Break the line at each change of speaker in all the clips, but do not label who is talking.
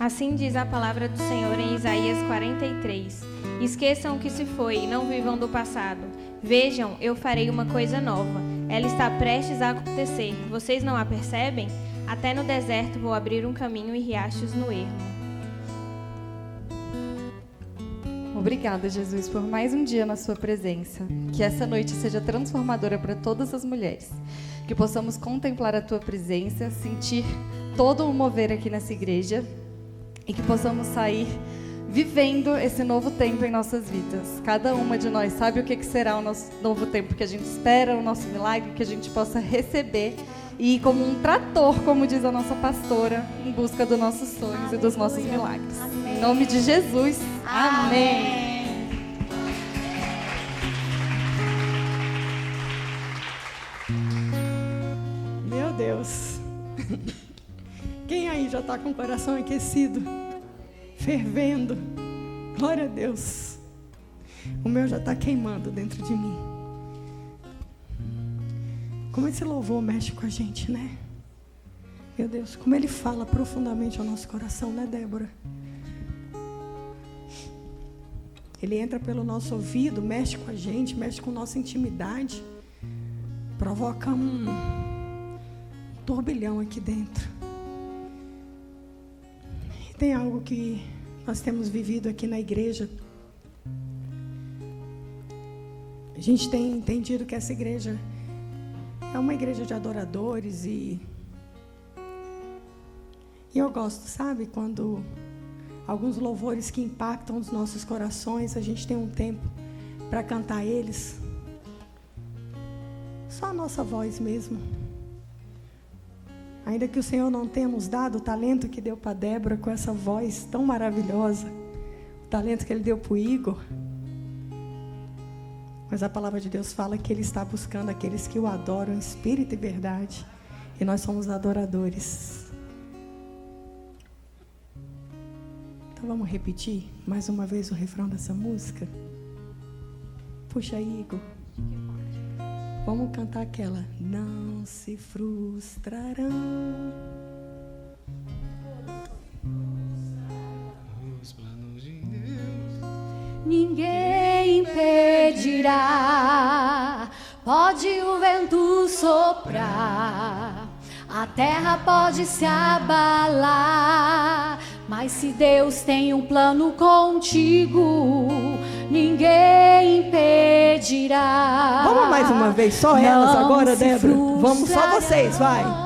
Assim diz a palavra do Senhor em Isaías 43. Esqueçam o que se foi e não vivam do passado. Vejam, eu farei uma coisa nova. Ela está prestes a acontecer. Vocês não a percebem? Até no deserto vou abrir um caminho e riachos no ermo.
Obrigada, Jesus, por mais um dia na sua presença. Que essa noite seja transformadora para todas as mulheres. Que possamos contemplar a tua presença, sentir todo o mover aqui nessa igreja e que possamos sair vivendo esse novo tempo em nossas vidas. Cada uma de nós sabe o que será o nosso novo tempo que a gente espera, o nosso milagre, que a gente possa receber e ir como um trator, como diz a nossa pastora, em busca dos nossos sonhos e dos nossos milagres. Amém. Em nome de Jesus, amém.
Meu Deus. Quem aí já está com o coração aquecido? Fervendo? Glória a Deus. O meu já está queimando dentro de mim. Como esse louvor mexe com a gente, né? Meu Deus, como ele fala profundamente ao nosso coração, né, Débora? Ele entra pelo nosso ouvido, mexe com a gente, mexe com nossa intimidade, provoca um turbilhão aqui dentro. E tem algo que nós temos vivido aqui na igreja. A gente tem entendido que essa igreja é uma igreja de adoradores e eu gosto, sabe, quando alguns louvores que impactam os nossos corações, a gente tem um tempo para cantar eles. Só a nossa voz mesmo. Ainda que o Senhor não tenha nos dado o talento que deu para Débora com essa voz tão maravilhosa, o talento que Ele deu para o Igor, mas a palavra de Deus fala que Ele está buscando aqueles que o adoram em espírito e verdade, e nós somos adoradores. Então vamos repetir mais uma vez o refrão dessa música? Puxa aí, Igor. Vamos cantar aquela. Não se frustrarão
os planos de Deus.
Ninguém impedirá. Pode o vento soprar, a terra pode se abalar, mas se Deus tem um plano contigo, ninguém impedirá.
Vamos mais uma vez, só elas
Não
agora,
se
Débora. Vamos, só vocês, vai.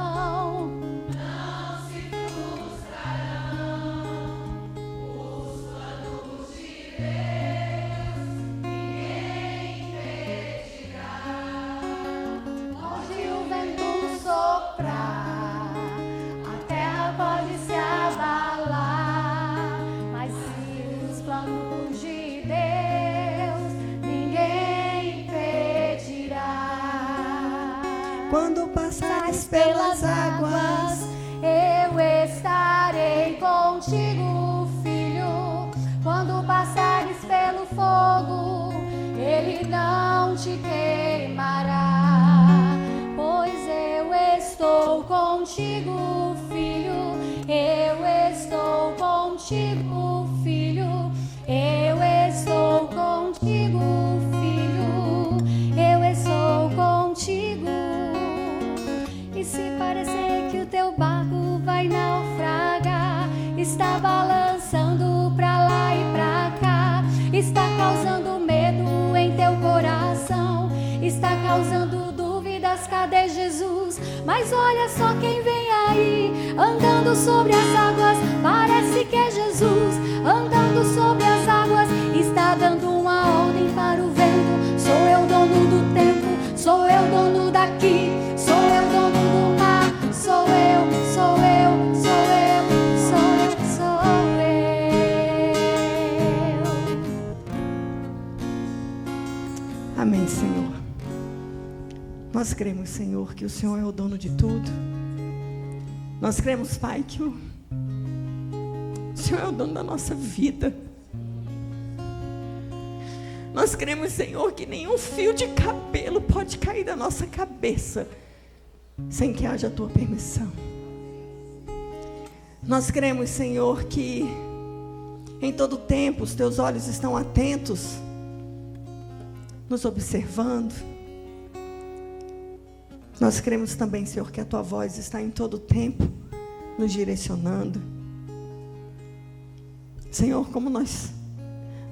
Quando passares pelas águas,
eu estarei contigo, filho. Quando passares pelo fogo, ele não te queimará. Pois eu estou contigo, filho. Eu estou contigo, filho. Eu estou contigo, filho. Eu estou contigo. E se parecer que o teu barco vai naufragar, está balançando pra lá e pra cá, está causando medo em teu coração, está causando dúvidas, cadê Jesus? Mas olha só quem vem aí, andando sobre as águas, parece que é Jesus, andando sobre as águas, está dando uma ordem para o vento. Sou eu dono do tempo, sou eu dono daqui, sou eu dono do mar, sou eu, sou eu, sou eu, sou eu, sou eu.
Amém, Senhor. Nós cremos, Senhor, que o Senhor é o dono de tudo. Nós cremos, Pai, que o Senhor é o dono da nossa vida. Nós cremos, Senhor, que nenhum fio de cabelo pode cair da nossa cabeça sem que haja a Tua permissão. Nós cremos, Senhor, que em todo tempo os teus olhos estão atentos, nos observando. Nós cremos também, Senhor, que a tua voz está em todo tempo nos direcionando. Senhor, como nós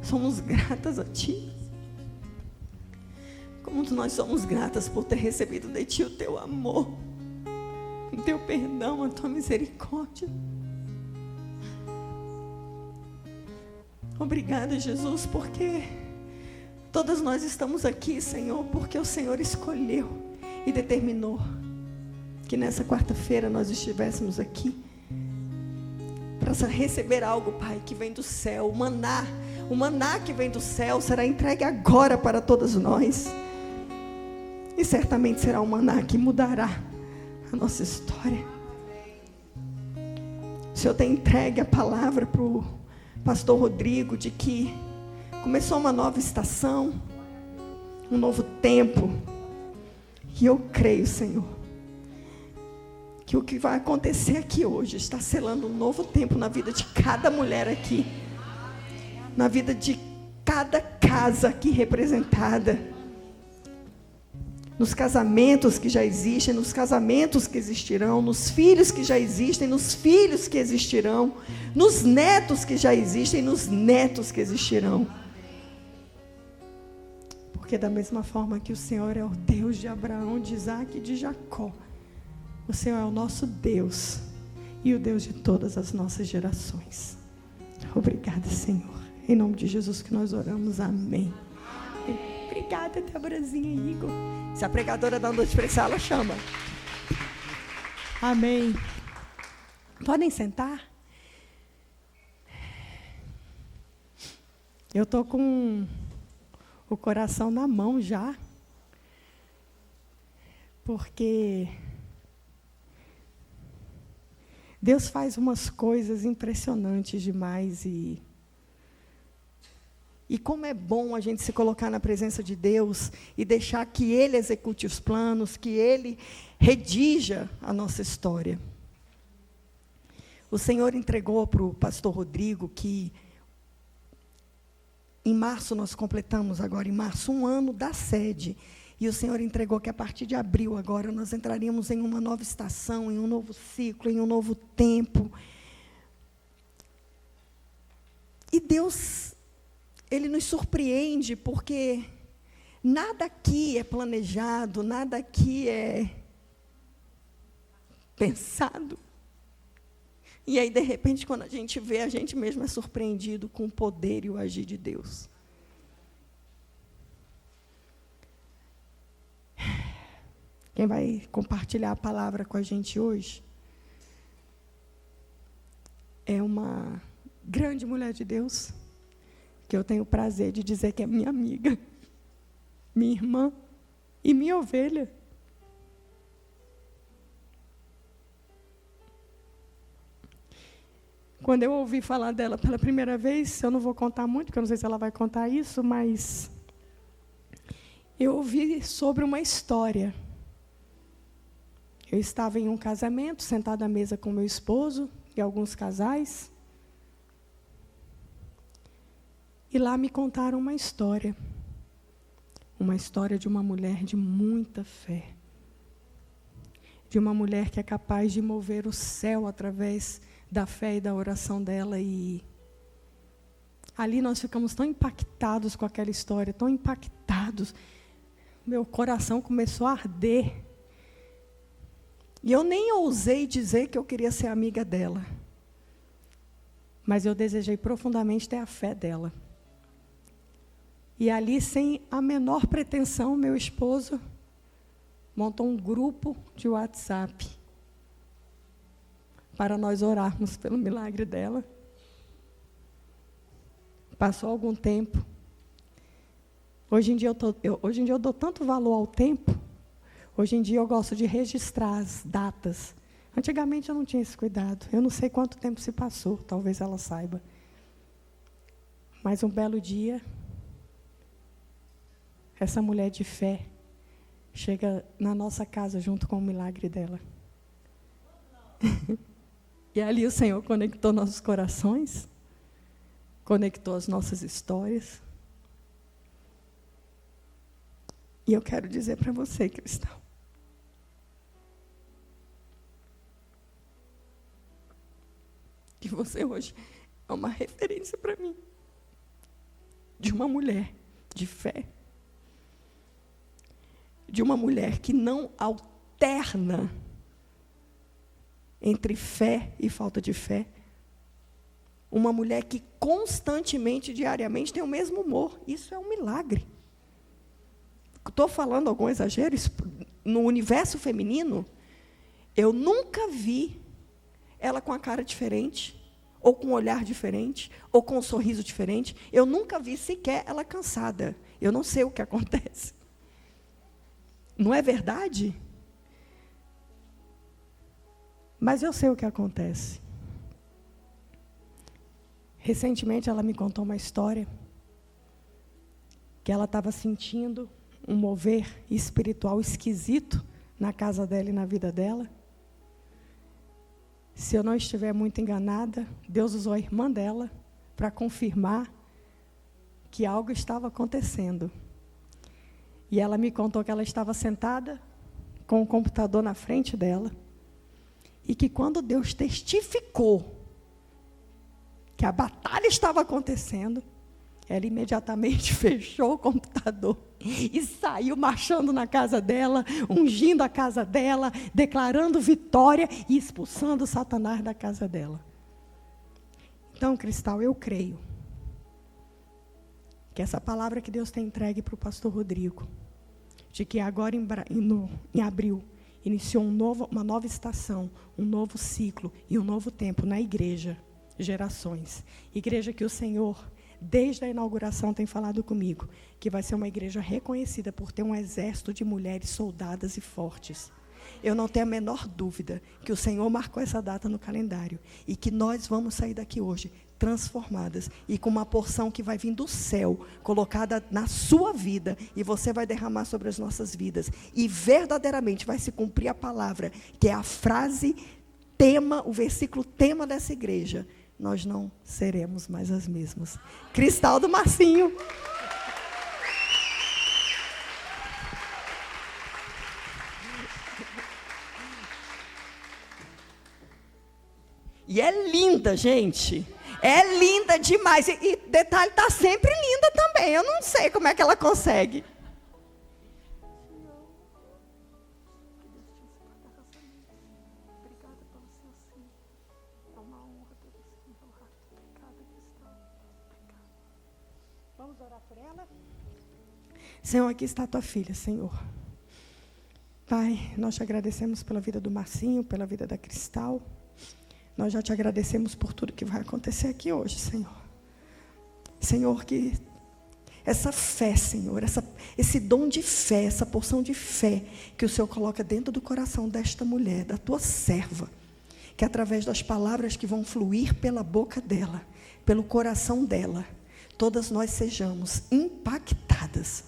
somos gratas a Ti. Como nós somos gratas por ter recebido de Ti o Teu amor, o Teu perdão, a Tua misericórdia. Obrigada, Jesus, porque todas nós estamos aqui, Senhor, porque o Senhor escolheu e determinou que nessa quarta-feira nós estivéssemos aqui para receber algo, Pai, que vem do céu. O maná que vem do céu será entregue agora para todas nós. E certamente será um maná que mudará a nossa história. O Senhor tem entregue a palavra para o pastor Rodrigo de que começou uma nova estação, um novo tempo. E eu creio, Senhor, que o que vai acontecer aqui hoje está selando um novo tempo na vida de cada mulher aqui, na vida de cada casa aqui representada, nos casamentos que já existem, nos casamentos que existirão, nos filhos que já existem, nos filhos que existirão, nos netos que já existem, nos netos que existirão. Porque da mesma forma que o Senhor é o Deus de Abraão, de Isaac e de Jacó, o Senhor é o nosso Deus e o Deus de todas as nossas gerações. Obrigada, Senhor. Em nome de Jesus que nós oramos. Amém. Obrigada, Debrazinha e Igor. Se a pregadora dá noite para ela chama. Amém. Podem sentar? Eu estou com o coração na mão já. Porque Deus faz umas coisas impressionantes demais e como é bom a gente se colocar na presença de Deus e deixar que Ele execute os planos, que Ele redija a nossa história. O Senhor entregou para o pastor Rodrigo que em março nós completamos agora, em março, 1 ano da sede. E o Senhor entregou que a partir de abril agora nós entraríamos em uma nova estação, em um novo ciclo, em um novo tempo. E Deus, Ele nos surpreende porque nada aqui é planejado, nada aqui é pensado. E aí, de repente, quando a gente vê, a gente mesmo é surpreendido com o poder e o agir de Deus. Quem vai compartilhar a palavra com a gente hoje é uma grande mulher de Deus, que eu tenho o prazer de dizer que é minha amiga, minha irmã e minha ovelha. Quando eu ouvi falar dela pela primeira vez, eu não vou contar muito, porque eu não sei se ela vai contar isso, mas eu ouvi sobre uma história. Eu estava em um casamento, sentada à mesa com meu esposo e alguns casais. E lá me contaram uma história de uma mulher de muita fé. De uma mulher que é capaz de mover o céu através da fé e da oração dela. E ali nós ficamos tão impactados com aquela história, tão impactados. Meu coração começou a arder. E eu nem ousei dizer que eu queria ser amiga dela. Mas eu desejei profundamente ter a fé dela. E ali, sem a menor pretensão, meu esposo montou um grupo de WhatsApp para nós orarmos pelo milagre dela. Passou algum tempo. Hoje em dia eu dou tanto valor ao tempo. Hoje em dia eu gosto de registrar as datas. Antigamente eu não tinha esse cuidado. Eu não sei quanto tempo se passou, talvez ela saiba. Mas um belo dia, essa mulher de fé chega na nossa casa junto com o milagre dela. E ali o Senhor conectou nossos corações, conectou as nossas histórias. E eu quero dizer para você, cristão, que você hoje é uma referência para mim, de uma mulher de fé, de uma mulher que não alterna entre fé e falta de fé, uma mulher que constantemente, diariamente, tem o mesmo humor. Isso é um milagre. Estou falando algum exagero? No universo feminino, eu nunca vi ela com a cara diferente, ou com um olhar diferente, ou com um sorriso diferente. Eu nunca vi sequer ela cansada. Eu não sei o que acontece. Não é verdade? Mas eu sei o que acontece. Recentemente ela me contou uma história que ela estava sentindo um mover espiritual esquisito na casa dela e na vida dela. Se eu não estiver muito enganada, Deus usou a irmã dela para confirmar que algo estava acontecendo. E ela me contou que ela estava sentada com o computador na frente dela e que quando Deus testificou que a batalha estava acontecendo, ela imediatamente fechou o computador e saiu marchando na casa dela, ungindo a casa dela, declarando vitória e expulsando Satanás da casa dela. Então, Cristal, eu creio que essa palavra que Deus tem entregue para o pastor Rodrigo, de que agora em abril, iniciou uma nova estação, um novo ciclo e um novo tempo na igreja, gerações. Igreja que o Senhor, desde a inauguração, tem falado comigo, que vai ser uma igreja reconhecida por ter um exército de mulheres soldadas e fortes. Eu não tenho a menor dúvida que o Senhor marcou essa data no calendário e que nós vamos sair daqui hoje transformadas e com uma porção que vai vir do céu, colocada na sua vida, e você vai derramar sobre as nossas vidas. E verdadeiramente vai se cumprir a palavra, que é a frase tema, o versículo tema dessa igreja. Nós não seremos mais as mesmas. Cristal do Marcinho. E é linda, gente. É linda demais. E detalhe, está sempre linda também. Eu não sei como é que ela consegue. Vamos orar por ela? Senhor, aqui está a tua filha, Senhor. Pai, nós te agradecemos pela vida do Marcinho, pela vida da Cristal. Nós já te agradecemos por tudo que vai acontecer aqui hoje, Senhor. Senhor, que essa fé, Senhor, esse dom de fé, essa porção de fé que o Senhor coloca dentro do coração desta mulher, da tua serva, que através das palavras que vão fluir pela boca dela, pelo coração dela, todas nós sejamos impactadas,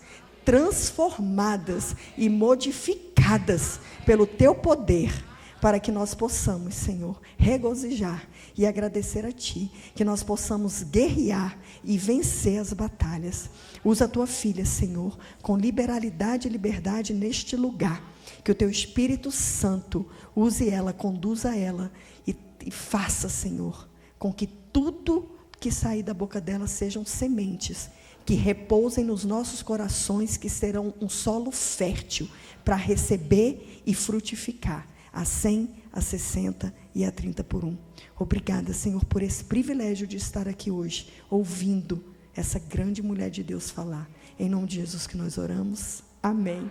transformadas e modificadas pelo teu poder, para que nós possamos, Senhor, regozijar e agradecer a Ti, que nós possamos guerrear e vencer as batalhas. Usa a Tua filha, Senhor, com liberalidade e liberdade neste lugar, que o Teu Espírito Santo use ela, conduza ela e faça, Senhor, com que tudo que sair da boca dela sejam sementes, que repousem nos nossos corações, que serão um solo fértil para receber e frutificar a 100, a 60 e a 30 por 1. Obrigada, Senhor, por esse privilégio de estar aqui hoje, ouvindo essa grande mulher de Deus falar. Em nome de Jesus que nós oramos. Amém.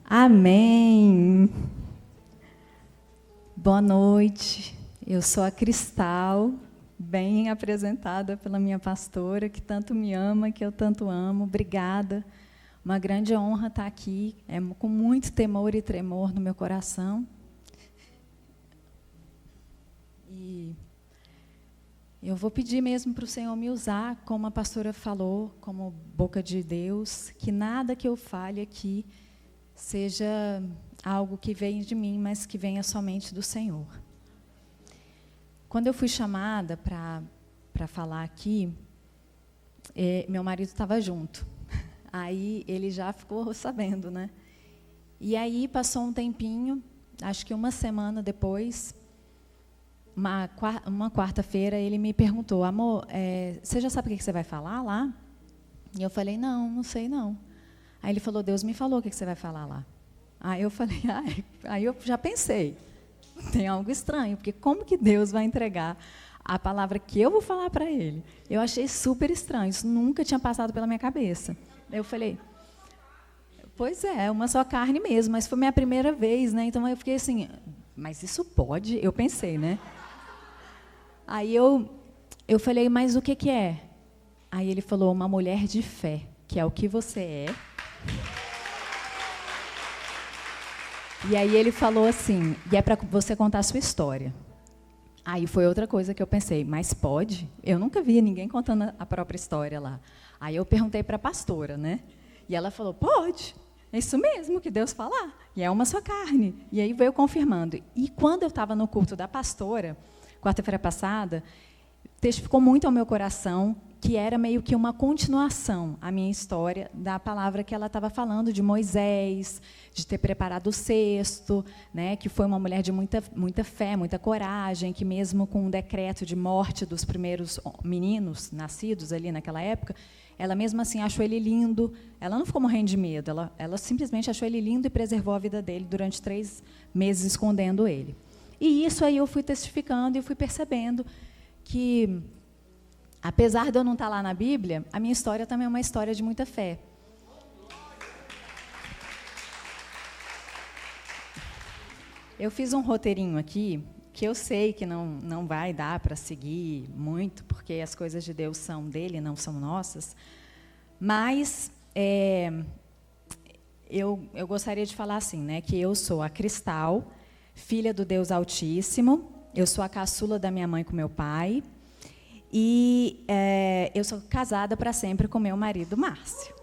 Amém. Boa noite. Eu sou a Cristal, bem apresentada pela minha pastora, que tanto me ama, que eu tanto amo. Obrigada. Uma grande honra estar aqui, com muito temor e tremor no meu coração. E eu vou pedir mesmo para o Senhor me usar, como a pastora falou, como boca de Deus, que nada que eu fale aqui seja algo que venha de mim, mas que venha somente do Senhor. Quando eu fui chamada para falar aqui, meu marido estava junto. Aí ele já ficou sabendo, né? E aí passou um tempinho, acho que uma semana depois, uma quarta-feira, ele me perguntou: amor, você já sabe o que você vai falar lá? E eu falei: não sei não. Aí ele falou: Deus me falou o que você vai falar lá. Aí eu falei: aí eu já pensei, tem algo estranho, porque como que Deus vai entregar a palavra que eu vou falar para ele? Eu achei super estranho, isso nunca tinha passado pela minha cabeça. Eu falei: pois é, uma só carne mesmo, mas foi minha primeira vez, né? Então eu fiquei assim, mas isso pode? Eu pensei, né? Aí eu falei: mas o que é? Aí ele falou: uma mulher de fé, que é o que você é. E aí ele falou assim: e é para você contar a sua história. Aí foi outra coisa que eu pensei: mas pode? Eu nunca vi ninguém contando a própria história lá. Aí eu perguntei para a pastora, né? E ela falou: pode, é isso mesmo que Deus falar. E é uma só carne. E aí veio confirmando. E quando eu estava no culto da pastora, quarta-feira passada, testificou muito ao meu coração que era meio que uma continuação, a minha história, da palavra que ela estava falando de Moisés, de ter preparado o cesto, né, que foi uma mulher de muita fé, muita coragem, que mesmo com um decreto de morte dos primeiros meninos nascidos ali naquela época, ela mesmo assim achou ele lindo, ela não ficou morrendo de medo, ela simplesmente achou ele lindo e preservou a vida dele durante 3 meses escondendo ele. E isso aí eu fui testificando e fui percebendo que, apesar de eu não estar lá na Bíblia, a minha história também é uma história de muita fé. Eu fiz um roteirinho aqui, que eu sei que não vai dar para seguir muito, porque as coisas de Deus são dele, não são nossas, mas eu gostaria de falar assim, né, que eu sou a Cristal, filha do Deus Altíssimo, eu sou a caçula da minha mãe com meu pai, e eu sou casada para sempre com meu marido, Márcio.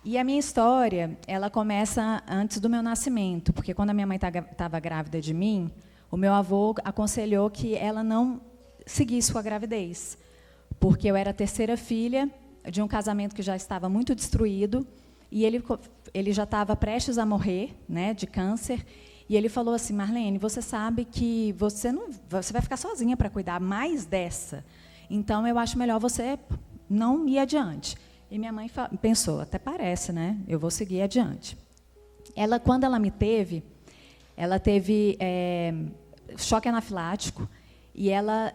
E a minha história, ela começa antes do meu nascimento, porque quando a minha mãe estava grávida de mim, o meu avô aconselhou que ela não seguisse com a gravidez, porque eu era a terceira filha de um casamento que já estava muito destruído, e ele já estava prestes a morrer, né, de câncer. E ele falou assim: Marlene, você sabe que você vai ficar sozinha para cuidar mais dessa. Então, eu acho melhor você não ir adiante. E minha mãe pensou: até parece, né? Eu vou seguir adiante. Quando ela me teve, ela teve choque anafilático e ela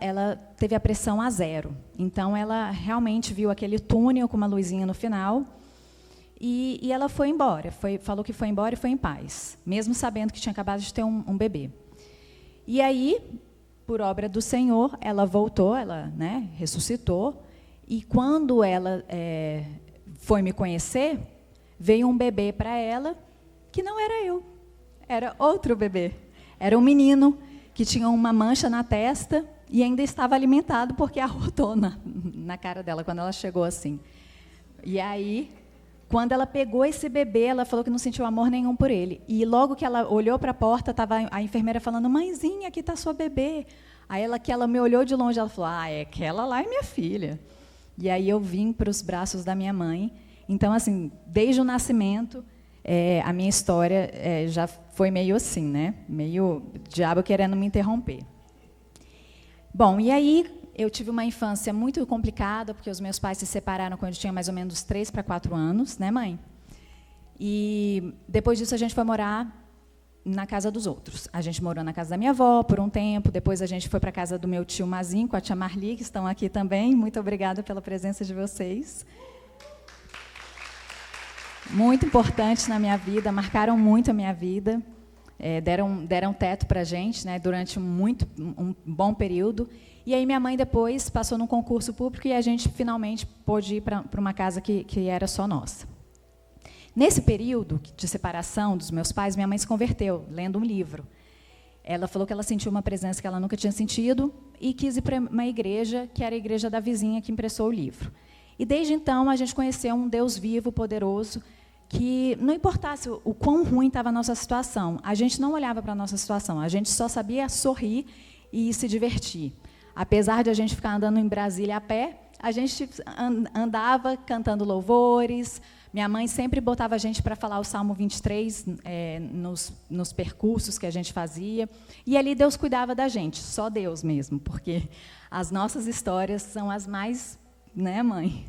teve a pressão a 0. Então, ela realmente viu aquele túnel com uma luzinha no final. E ela foi embora, falou que foi embora e foi em paz, mesmo sabendo que tinha acabado de ter um bebê. E aí, por obra do Senhor, ela voltou, ela, né, ressuscitou, e quando ela foi me conhecer, veio um bebê para ela, que não era eu, era outro bebê. Era um menino que tinha uma mancha na testa e ainda estava alimentado porque arrotou na cara dela quando ela chegou assim. E aí, quando ela pegou esse bebê, ela falou que não sentiu amor nenhum por ele. E logo que ela olhou para a porta, estava a enfermeira falando: mãezinha, aqui está sua bebê. Aí ela me olhou de longe, ela falou: aquela lá é minha filha. E aí eu vim para os braços da minha mãe. Então, assim, desde o nascimento, a minha história já foi meio assim, né? Meio diabo querendo me interromper. Bom, e aí eu tive uma infância muito complicada, porque os meus pais se separaram quando eu tinha mais ou menos 3 para 4 anos, né, mãe? E depois disso a gente foi morar na casa dos outros. A gente morou na casa da minha avó por um tempo, depois a gente foi para a casa do meu tio Mazinho, com a tia Marli, que estão aqui também. Muito obrigada pela presença de vocês. Muito importantes na minha vida, marcaram muito a minha vida, deram teto para a gente, né, durante um bom período. E aí minha mãe depois passou num concurso público e a gente finalmente pôde ir para uma casa que era só nossa. Nesse período de separação dos meus pais, minha mãe se converteu, lendo um livro. Ela falou que ela sentiu uma presença que ela nunca tinha sentido e quis ir para uma igreja, que era a igreja da vizinha que emprestou o livro. E desde então a gente conheceu um Deus vivo, poderoso, que não importasse o quão ruim estava a nossa situação, a gente não olhava para a nossa situação, a gente só sabia sorrir e se divertir. Apesar de a gente ficar andando em Brasília a pé, a gente andava cantando louvores. Minha mãe sempre botava a gente para falar o Salmo 23 nos percursos que a gente fazia. E ali Deus cuidava da gente, só Deus mesmo, porque as nossas histórias são as mais, né, mãe?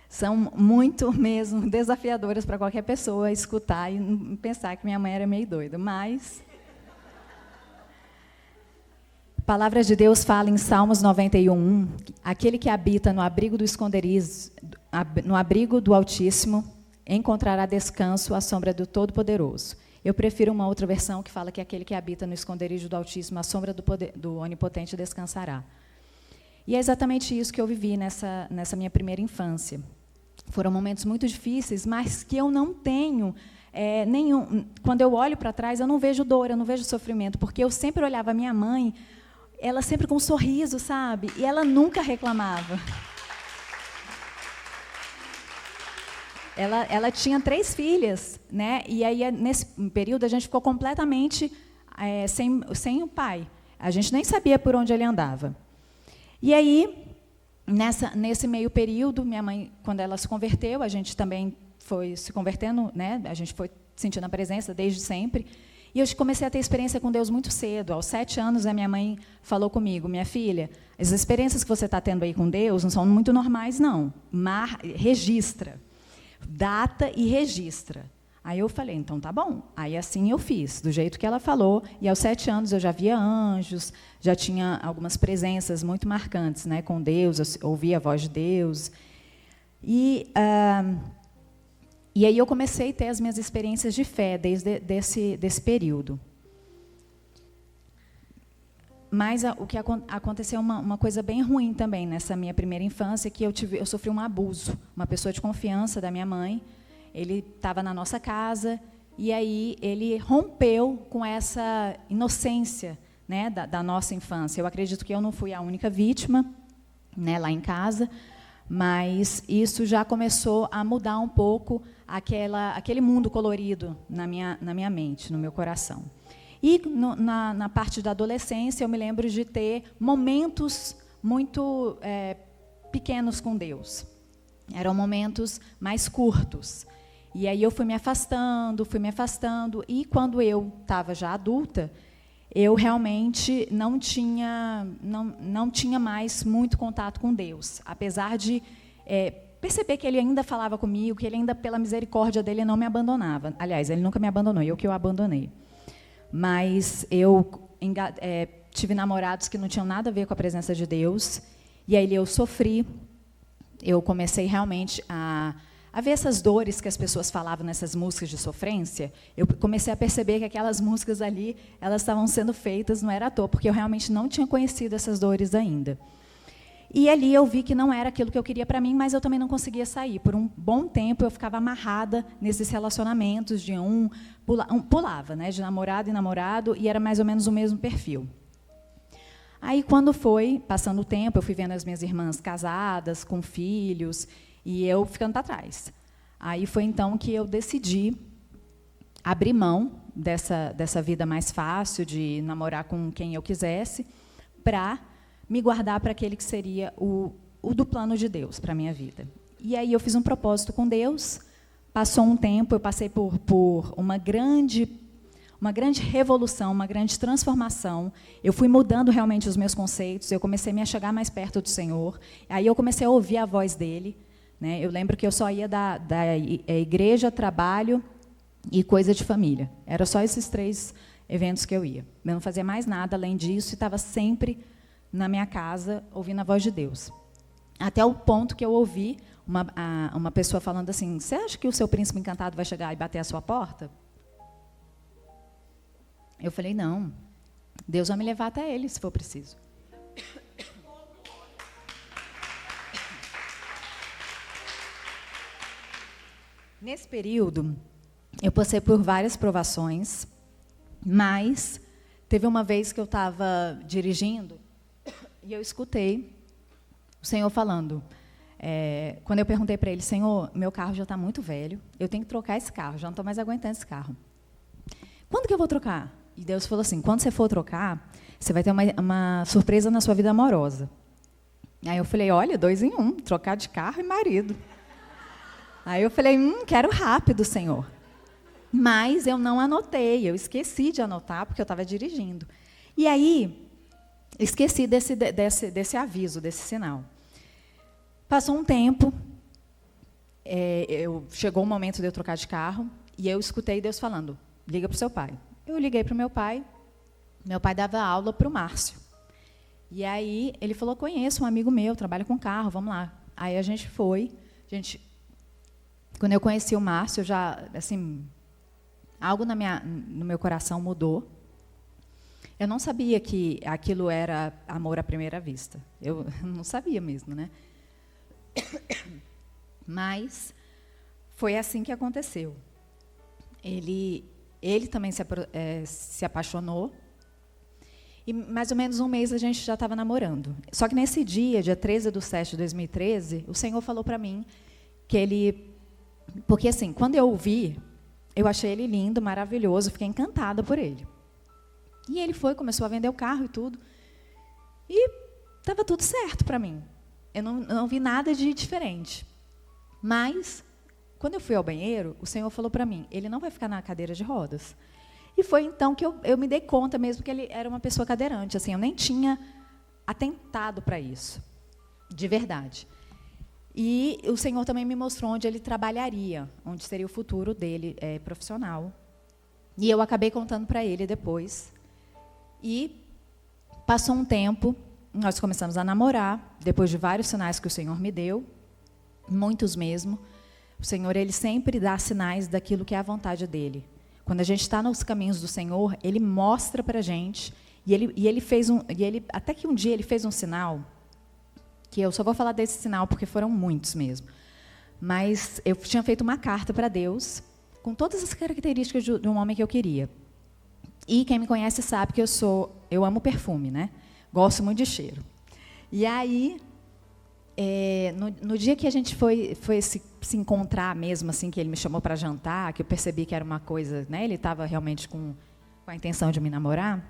São muito mesmo desafiadoras para qualquer pessoa escutar e pensar que minha mãe era meio doida. Mas a palavra de Deus fala em Salmos 91, aquele que habita no abrigo do esconderijo, no abrigo do Altíssimo, encontrará descanso à sombra do Todo-Poderoso. Eu prefiro uma outra versão que fala que aquele que habita no esconderijo do Altíssimo, à sombra do Onipotente, descansará. E é exatamente isso que eu vivi nessa minha primeira infância. Foram momentos muito difíceis, mas que eu não tenho nenhum... Quando eu olho para trás, eu não vejo dor, eu não vejo sofrimento, porque eu sempre olhava a minha mãe, ela sempre com um sorriso, sabe? E ela nunca reclamava. Ela tinha 3 filhas, né? E aí, nesse período, a gente ficou completamente sem o pai. A gente nem sabia por onde ele andava. E aí, nesse meio período, minha mãe, quando ela se converteu, a gente também foi se convertendo, né? A gente foi sentindo a presença desde sempre. E eu comecei a ter experiência com Deus muito cedo. Aos 7 anos, a minha mãe falou comigo: minha filha, as experiências que você está tendo aí com Deus não são muito normais, não. Registra. Data e registra. Aí eu falei, então tá bom. Aí assim eu fiz, do jeito que ela falou. E aos 7 anos eu já via anjos, já tinha algumas presenças muito marcantes, né, com Deus, eu ouvia a voz de Deus. E aí eu comecei a ter as minhas experiências de fé desde desse período. Mas o que aconteceu uma coisa bem ruim também nessa minha primeira infância, que eu sofri um abuso. Uma pessoa de confiança da minha mãe, ele estava na nossa casa, e aí ele rompeu com essa inocência, né, da nossa infância. Eu acredito que eu não fui a única vítima, né, lá em casa, mas isso já começou a mudar um pouco aquele mundo colorido na minha mente, no meu coração. E na parte da adolescência, eu me lembro de ter momentos muito pequenos com Deus. Eram momentos mais curtos. E aí eu fui me afastando, e quando eu estava já adulta, eu realmente não tinha mais muito contato com Deus, apesar de perceber que Ele ainda falava comigo, que Ele ainda, pela misericórdia dEle, não me abandonava. Aliás, Ele nunca me abandonou, eu que o abandonei. Mas eu tive namorados que não tinham nada a ver com a presença de Deus, e aí eu sofri, eu comecei realmente a ver essas dores que as pessoas falavam nessas músicas de sofrência. Eu comecei a perceber que aquelas músicas ali, elas estavam sendo feitas, não era à toa, porque eu realmente não tinha conhecido essas dores ainda. E ali eu vi que não era aquilo que eu queria para mim, mas eu também não conseguia sair. Por um bom tempo eu ficava amarrada nesses relacionamentos de pulava, né, de namorado em namorado, e era mais ou menos o mesmo perfil. Aí, quando foi passando o tempo, eu fui vendo as minhas irmãs casadas, com filhos, e eu ficando para trás. Aí foi então que eu decidi abrir mão dessa vida mais fácil, de namorar com quem eu quisesse, para me guardar para aquele que seria o do plano de Deus para a minha vida. E aí eu fiz um propósito com Deus, passou um tempo, eu passei por uma grande revolução, uma grande transformação. Eu fui mudando realmente os meus conceitos, eu comecei a me achegar mais perto do Senhor, aí eu comecei a ouvir a voz dEle, né? Eu lembro que eu só ia da igreja, trabalho e coisa de família. Era só esses 3 eventos que eu ia. Eu não fazia mais nada além disso e estava sempre na minha casa, ouvindo a voz de Deus. Até o ponto que eu ouvi uma pessoa falando assim: você acha que o seu príncipe encantado vai chegar e bater a sua porta? Eu falei: não, Deus vai me levar até ele, se for preciso. Nesse período, eu passei por várias provações, mas teve uma vez que eu estava dirigindo, e eu escutei o Senhor falando: quando eu perguntei para ele, Senhor, meu carro já está muito velho, eu tenho que trocar esse carro, já não estou mais aguentando esse carro. Quando que eu vou trocar? E Deus falou assim, quando você for trocar, você vai ter uma surpresa na sua vida amorosa. Aí eu falei, olha, 2 em 1, trocar de carro e marido. Aí eu falei, quero rápido, Senhor. Mas eu não anotei, eu esqueci de anotar, porque eu estava dirigindo. E aí, esqueci desse aviso, desse sinal. Passou um tempo, chegou o momento de eu trocar de carro, e eu escutei Deus falando, liga para o seu pai. Eu liguei para o meu pai dava aula para o Márcio. E aí ele falou, conheço um amigo meu, trabalha com carro, vamos lá. Aí a gente foi, quando eu conheci o Márcio, já, assim, algo no meu coração mudou. Eu não sabia que aquilo era amor à primeira vista. Eu não sabia mesmo, né? Mas foi assim que aconteceu. Ele também se apaixonou. E mais ou menos um mês a gente já estava namorando. Só que nesse dia 13/7/2013, o Senhor falou para mim que ele... Porque, assim, quando eu o vi, eu achei ele lindo, maravilhoso, fiquei encantada por ele. E ele começou a vender o carro e tudo. E estava tudo certo para mim. Eu não vi nada de diferente. Mas, quando eu fui ao banheiro, o Senhor falou para mim, ele não vai ficar na cadeira de rodas. E foi então que eu me dei conta mesmo que ele era uma pessoa cadeirante. Assim, eu nem tinha atentado para isso, de verdade. E o Senhor também me mostrou onde ele trabalharia, onde seria o futuro dele profissional. E eu acabei contando para ele depois. E passou um tempo, nós começamos a namorar, depois de vários sinais que o Senhor me deu, muitos mesmo. O Senhor, ele sempre dá sinais daquilo que é a vontade dele. Quando a gente está nos caminhos do Senhor, ele mostra para a gente, até que um dia ele fez um sinal, que eu só vou falar desse sinal porque foram muitos mesmo. Mas eu tinha feito uma carta para Deus, com todas as características de um homem que eu queria. E quem me conhece sabe que eu amo perfume, né? Gosto muito de cheiro. E aí, no dia que a gente foi se encontrar mesmo, assim, que ele me chamou para jantar, que eu percebi que era uma coisa, né? Ele estava realmente com a intenção de me namorar.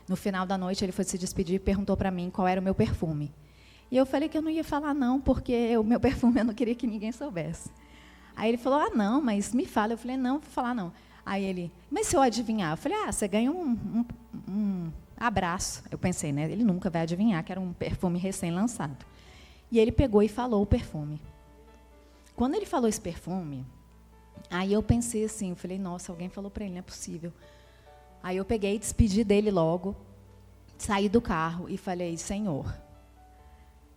No final da noite, ele foi se despedir e perguntou para mim qual era o meu perfume. E eu falei que eu não ia falar não, porque o meu perfume eu não queria que ninguém soubesse. Aí ele falou, não, mas me fala. Eu falei, não, vou falar não. Aí ele, mas se eu adivinhar? Eu falei, você ganha um abraço. Eu pensei, né? Ele nunca vai adivinhar que era um perfume recém-lançado. E ele pegou e falou o perfume. Quando ele falou esse perfume, aí eu pensei assim, eu falei, nossa, alguém falou para ele, não é possível. Aí eu peguei, despedi dele logo, saí do carro e falei, Senhor,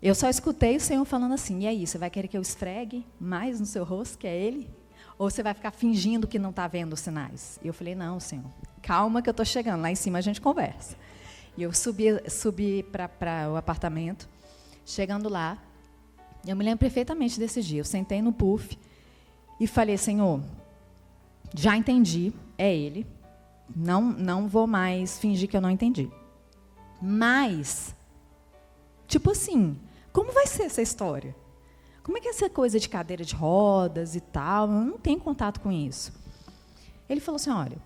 eu só escutei o Senhor falando assim, e aí, você vai querer que eu esfregue mais no seu rosto, que é ele? Ou você vai ficar fingindo que não está vendo os sinais? E eu falei, não, Senhor, calma que eu estou chegando, lá em cima a gente conversa. E eu subi para o apartamento, chegando lá, eu me lembro perfeitamente desse dia, eu sentei no puff e falei, Senhor, já entendi, é ele, não vou mais fingir que eu não entendi. Mas, tipo assim, como vai ser essa história? Como é que é essa coisa de cadeira de rodas e tal? Eu não tenho contato com isso. Ele falou assim, olha,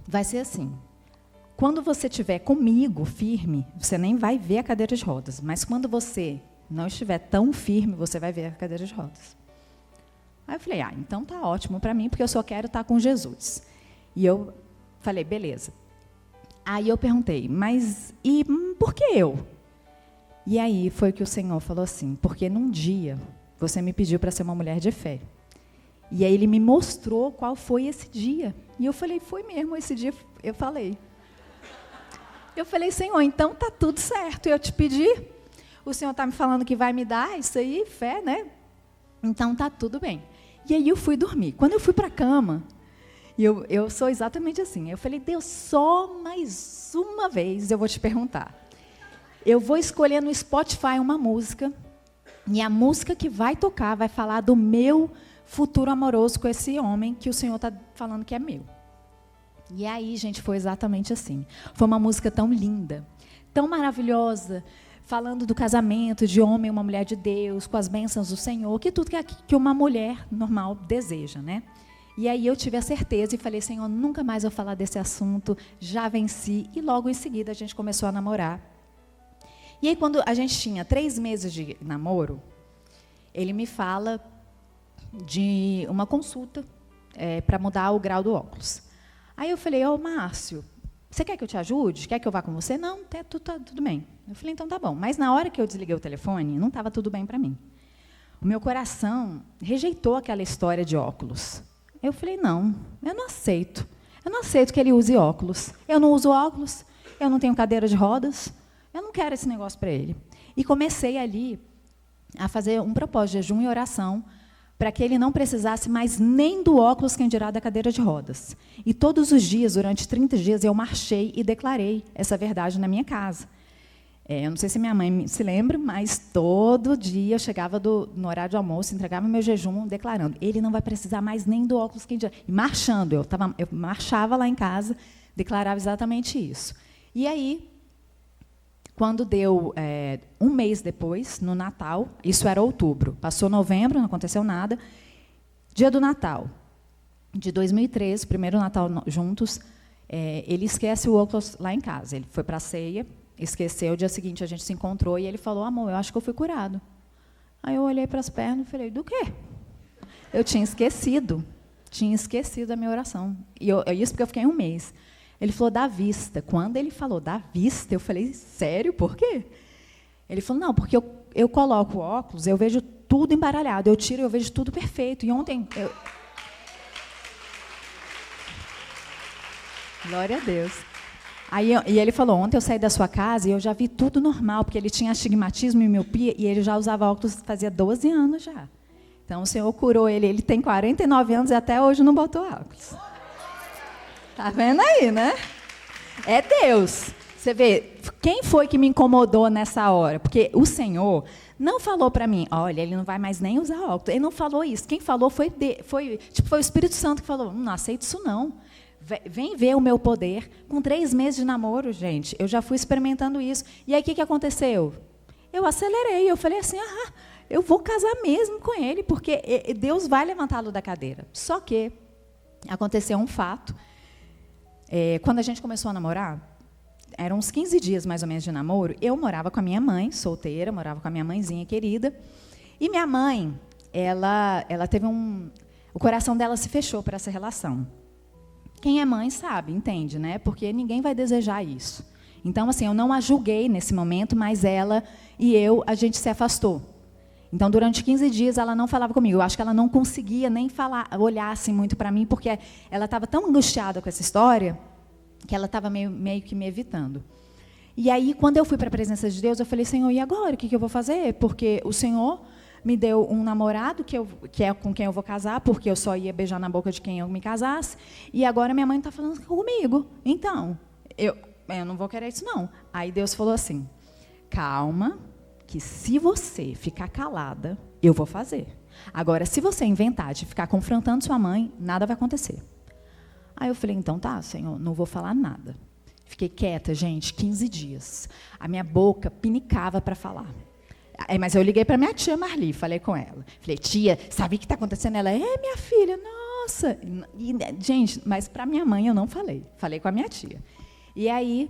vai ser assim. Quando você estiver comigo firme, você nem vai ver a cadeira de rodas. Mas quando você não estiver tão firme, você vai ver a cadeira de rodas. Aí eu falei, então tá ótimo para mim, porque eu só quero estar com Jesus. E eu falei, beleza. Aí eu perguntei, mas e por que eu? E aí foi que o Senhor falou assim, porque num dia você me pediu para ser uma mulher de fé. E aí ele me mostrou qual foi esse dia. E eu falei, foi mesmo, esse dia eu falei. Eu falei, Senhor, então tá tudo certo, eu te pedi, o Senhor está me falando que vai me dar isso aí, fé, né? Então tá tudo bem. E aí eu fui dormir. Quando eu fui para a cama, eu sou exatamente assim, eu falei, Deus, só mais uma vez eu vou te perguntar. Eu vou escolher no Spotify uma música, e a música que vai tocar vai falar do meu futuro amoroso com esse homem que o Senhor está falando que é meu. E aí, gente, foi exatamente assim. Foi uma música tão linda, tão maravilhosa. falando do casamento, de homem e uma mulher de Deus, com as bênçãos do Senhor, que tudo que uma mulher normal deseja, né? E aí eu tive a certeza e falei, Senhor, nunca mais vou falar desse assunto, já venci. E logo em seguida a gente começou a namorar. E aí quando a gente tinha 3 meses de namoro, ele me fala de uma consulta para mudar o grau do óculos. Aí eu falei, Márcio, você quer que eu te ajude? Quer que eu vá com você? Não, tá tudo bem. Eu falei, então tá bom. Mas na hora que eu desliguei o telefone, não estava tudo bem para mim. O meu coração rejeitou aquela história de óculos. Eu falei, não, eu não aceito. Eu não aceito que ele use óculos. Eu não uso óculos, eu não tenho cadeira de rodas, eu não quero esse negócio para ele. E comecei ali a fazer um propósito de jejum e oração para que ele não precisasse mais nem do óculos, quem dirá da cadeira de rodas. E todos os dias, durante 30 dias, eu marchei e declarei essa verdade na minha casa. Eu não sei se minha mãe se lembra, mas todo dia eu chegava no horário de almoço, entregava meu jejum, declarando, ele não vai precisar mais nem do óculos, quem dirá. E marchando, eu marchava lá em casa, declarava exatamente isso. E aí, quando deu 1 mês depois, no Natal, isso era outubro, passou novembro, não aconteceu nada, dia do Natal, de 2013, primeiro Natal juntos, ele esquece o óculos lá em casa, ele foi para a ceia, esqueceu, o dia seguinte a gente se encontrou e ele falou, amor, eu acho que eu fui curado. Aí eu olhei para as pernas e falei, do quê? Eu tinha esquecido a minha oração. Isso porque eu fiquei 1 mês. Ele falou, da vista. Quando ele falou da vista, eu falei, sério, por quê? Ele falou, não, porque eu coloco o óculos, eu vejo tudo embaralhado, eu tiro, eu vejo tudo perfeito. E ontem... Glória a Deus. E ele falou, ontem eu saí da sua casa e eu já vi tudo normal, porque ele tinha astigmatismo e miopia, e ele já usava óculos fazia 12 anos já. Então, o Senhor curou ele. Ele tem 49 anos e até hoje não botou óculos. Tá vendo aí, né? É Deus. Você vê, quem foi que me incomodou nessa hora? Porque o Senhor não falou para mim, olha, ele não vai mais nem usar óculos. Ele não falou isso. Quem falou foi o Espírito Santo que falou, não aceito isso não. Vem ver o meu poder. Com 3 meses de namoro, gente, eu já fui experimentando isso. E aí, o que aconteceu? Eu acelerei, eu falei assim, eu vou casar mesmo com ele, porque Deus vai levantá-lo da cadeira. Só que aconteceu um fato. Quando a gente começou a namorar, eram uns 15 dias, mais ou menos, de namoro, eu morava com a minha mãe, solteira, morava com a minha mãezinha querida, e minha mãe, ela teve o coração dela se fechou para essa relação. Quem é mãe sabe, entende, né? Porque ninguém vai desejar isso. Então, assim, eu não a julguei nesse momento, mas ela e a gente se afastou. Então, durante 15 dias, ela não falava comigo. Eu acho que ela não conseguia nem olhar assim, muito para mim, porque ela estava tão angustiada com essa história que ela estava meio que me evitando. E aí, quando eu fui para a presença de Deus, eu falei, Senhor, e agora? O que eu vou fazer? Porque o Senhor me deu um namorado que é com quem eu vou casar, porque eu só ia beijar na boca de quem eu me casasse, e agora minha mãe está falando comigo. Então, eu não vou querer isso, não. Aí Deus falou assim, calma, que se você ficar calada, eu vou fazer. Agora, se você inventar de ficar confrontando sua mãe, nada vai acontecer. Aí eu falei, então tá, Senhor, não vou falar nada. Fiquei quieta, gente, 15 dias. A minha boca pinicava para falar. Mas eu liguei para minha tia Marli, falei com ela. Falei, tia, sabe o que está acontecendo? Ela, minha filha, nossa. E, gente, mas para minha mãe eu não falei. Falei com a minha tia. E aí,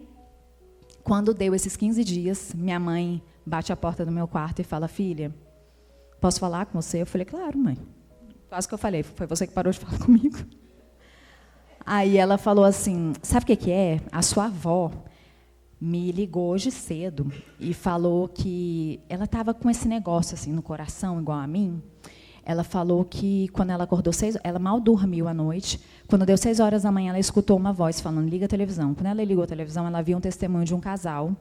quando deu esses 15 dias, minha mãe bate a porta do meu quarto e fala, filha, posso falar com você? Eu falei, claro, mãe. Quase que eu falei, foi você que parou de falar comigo. Aí ela falou assim, sabe o que é? A sua avó me ligou hoje cedo e falou que ela estava com esse negócio assim no coração, igual a mim. Ela falou que quando ela acordou, ela mal dormiu à noite. Quando deu 6 horas da manhã, ela escutou uma voz falando, liga a televisão. Quando ela ligou a televisão, ela viu um testemunho de um casal,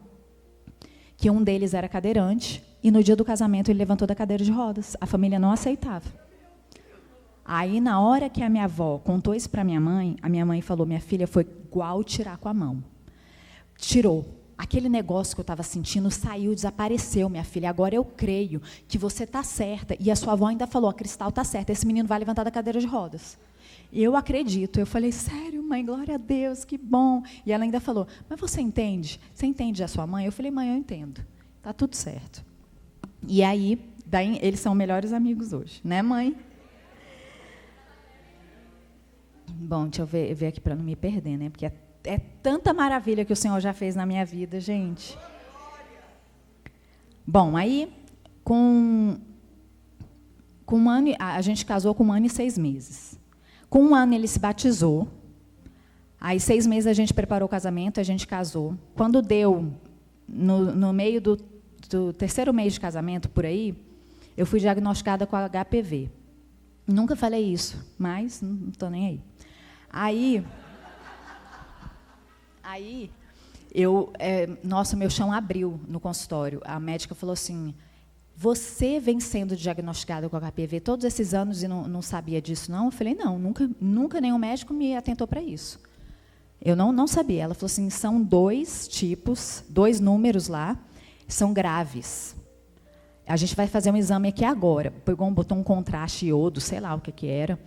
que um deles era cadeirante, e no dia do casamento ele levantou da cadeira de rodas. A família não aceitava. Aí, na hora que a minha avó contou isso para a minha mãe falou, minha filha, foi igual tirar com a mão. Tirou. Aquele negócio que eu estava sentindo saiu, desapareceu, minha filha. Agora eu creio que você está certa. E a sua avó ainda falou, a Cristal está certa, esse menino vai levantar da cadeira de rodas. Eu acredito. Eu falei, sério, mãe, glória a Deus, que bom. E ela ainda falou, mas você entende? Você entende a sua mãe? Eu falei, mãe, eu entendo. Tá tudo certo. E aí, daí eles são melhores amigos hoje, né, mãe? Bom, deixa eu ver aqui para não me perder, né? Porque é tanta maravilha que o Senhor já fez na minha vida, gente. Bom, aí, com um ano, a gente casou com 1 ano e 6 meses. Com 1 ano ele se batizou. Aí 6 meses a gente preparou o casamento, a gente casou. Quando deu no meio do 3º mês de casamento, por aí, eu fui diagnosticada com HPV. Nunca falei isso, mas não estou nem aí. Aí nossa, meu chão abriu no consultório. A médica falou assim: você vem sendo diagnosticada com HPV todos esses anos e não sabia disso, não? Eu falei, não, nunca nenhum médico me atentou para isso. Eu não sabia. Ela falou assim, são 2 tipos, 2 números lá, são graves. A gente vai fazer um exame aqui agora. Botou um contraste iodo, sei lá o que era,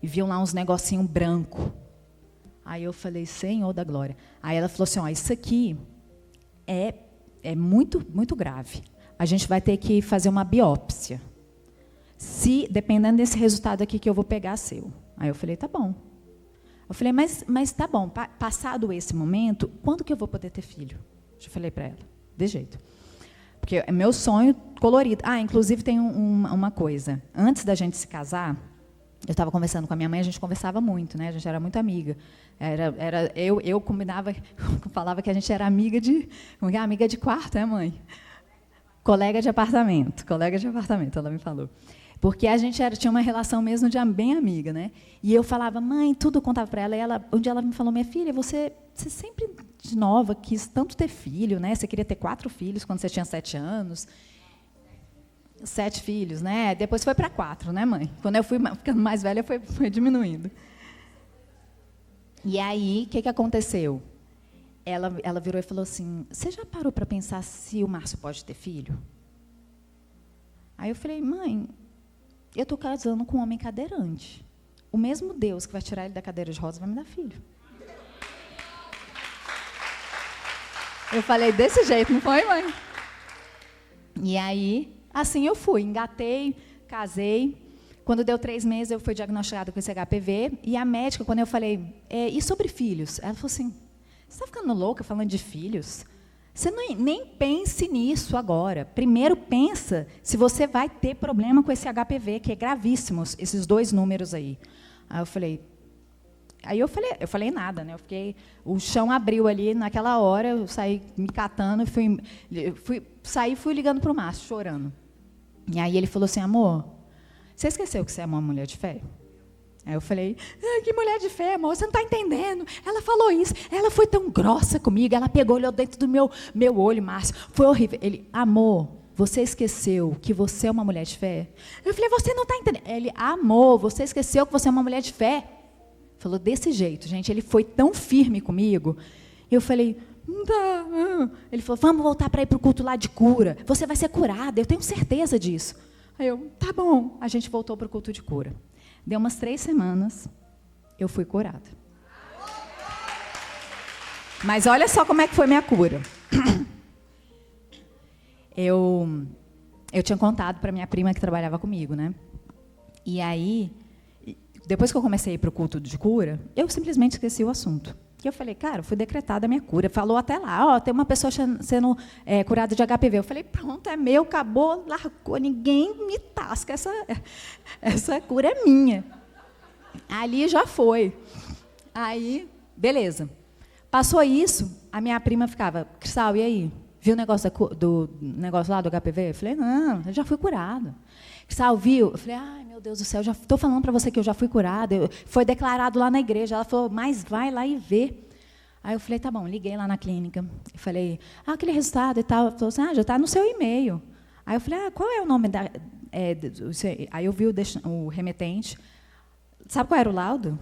e viu lá uns negocinho branco. Aí eu falei, Senhor da glória. Aí ela falou assim, isso aqui é muito, muito grave. A gente vai ter que fazer uma biópsia. Dependendo desse resultado aqui que eu vou pegar seu. Aí eu falei, tá bom. Eu falei, mas tá bom, passado esse momento, quando que eu vou poder ter filho? Eu falei para ela, de jeito. Porque é meu sonho colorido. Inclusive tem uma coisa. Antes da gente se casar, eu estava conversando com a minha mãe, a gente conversava muito, né? A gente era muito amiga. Eu combinava, falava que a gente era amiga de quarto, né, mãe? Colega de apartamento, ela me falou. Porque a gente tinha uma relação mesmo de bem amiga, né? E eu falava, mãe, tudo eu contava para ela. E um dia ela me falou, minha filha, você sempre de nova quis tanto ter filho, né? Você queria ter 4 filhos quando você tinha 7 anos. 7 filhos, né? Depois foi para 4, né, mãe? Quando eu fui ficando mais velha, foi diminuindo. E aí, o que aconteceu? Ela virou e falou assim, você já parou para pensar se o Márcio pode ter filho? Aí eu falei, mãe, eu estou casando com um homem cadeirante. O mesmo Deus que vai tirar ele da cadeira de rodas vai me dar filho. Eu falei desse jeito, não foi, mãe? E aí, assim eu fui, engatei, casei. Quando deu 3 meses, eu fui diagnosticada com esse HPV. E a médica, quando eu falei, e sobre filhos? Ela falou assim, você está ficando louca falando de filhos? Você nem pense nisso agora. Primeiro pensa se você vai ter problema com esse HPV, que é gravíssimo, esses 2 números aí. Aí eu falei nada, né? O chão abriu ali naquela hora, eu saí me catando, fui ligando para o Márcio, chorando. E aí ele falou assim, amor, você esqueceu que você é uma mulher de fé? Aí eu falei, que mulher de fé, amor, você não está entendendo. Ela falou isso, ela foi tão grossa comigo, ela pegou, olhou dentro do meu olho, Márcio, foi horrível. Ele, amor, você esqueceu que você é uma mulher de fé? Eu falei, você não está entendendo. Ele, amor, você esqueceu que você é uma mulher de fé? Falou desse jeito, gente, ele foi tão firme comigo. Eu falei, não dá. Ele falou, vamos voltar para ir para o culto lá de cura, você vai ser curada, eu tenho certeza disso. Aí eu, tá bom, a gente voltou para o culto de cura. Deu umas 3 semanas, eu fui curada. Mas olha só como é que foi minha cura. Eu tinha contado para minha prima que trabalhava comigo, né? E aí, depois que eu comecei a ir para o culto de cura, eu simplesmente esqueci o assunto. E eu falei, cara, foi decretada a minha cura. Falou até lá, tem uma pessoa sendo curada de HPV. Eu falei, pronto, é meu, acabou, largou, ninguém me tasca, essa cura é minha. Ali já foi. Aí, beleza. Passou isso, a minha prima ficava, Cristal, e aí? Viu o negócio do negócio lá do HPV? Eu falei, não, eu já fui curada. Cristal, viu? Eu falei, ai, meu Deus do céu, já estou falando para você que eu já fui curada. Foi declarado lá na igreja. Ela falou, mas vai lá e vê. Aí eu falei, tá bom, liguei lá na clínica. Eu falei, aquele resultado e tal. Ela falou assim, já está no seu e-mail. Aí eu falei, qual é o nome da... Aí eu vi o remetente. Sabe qual era o laudo?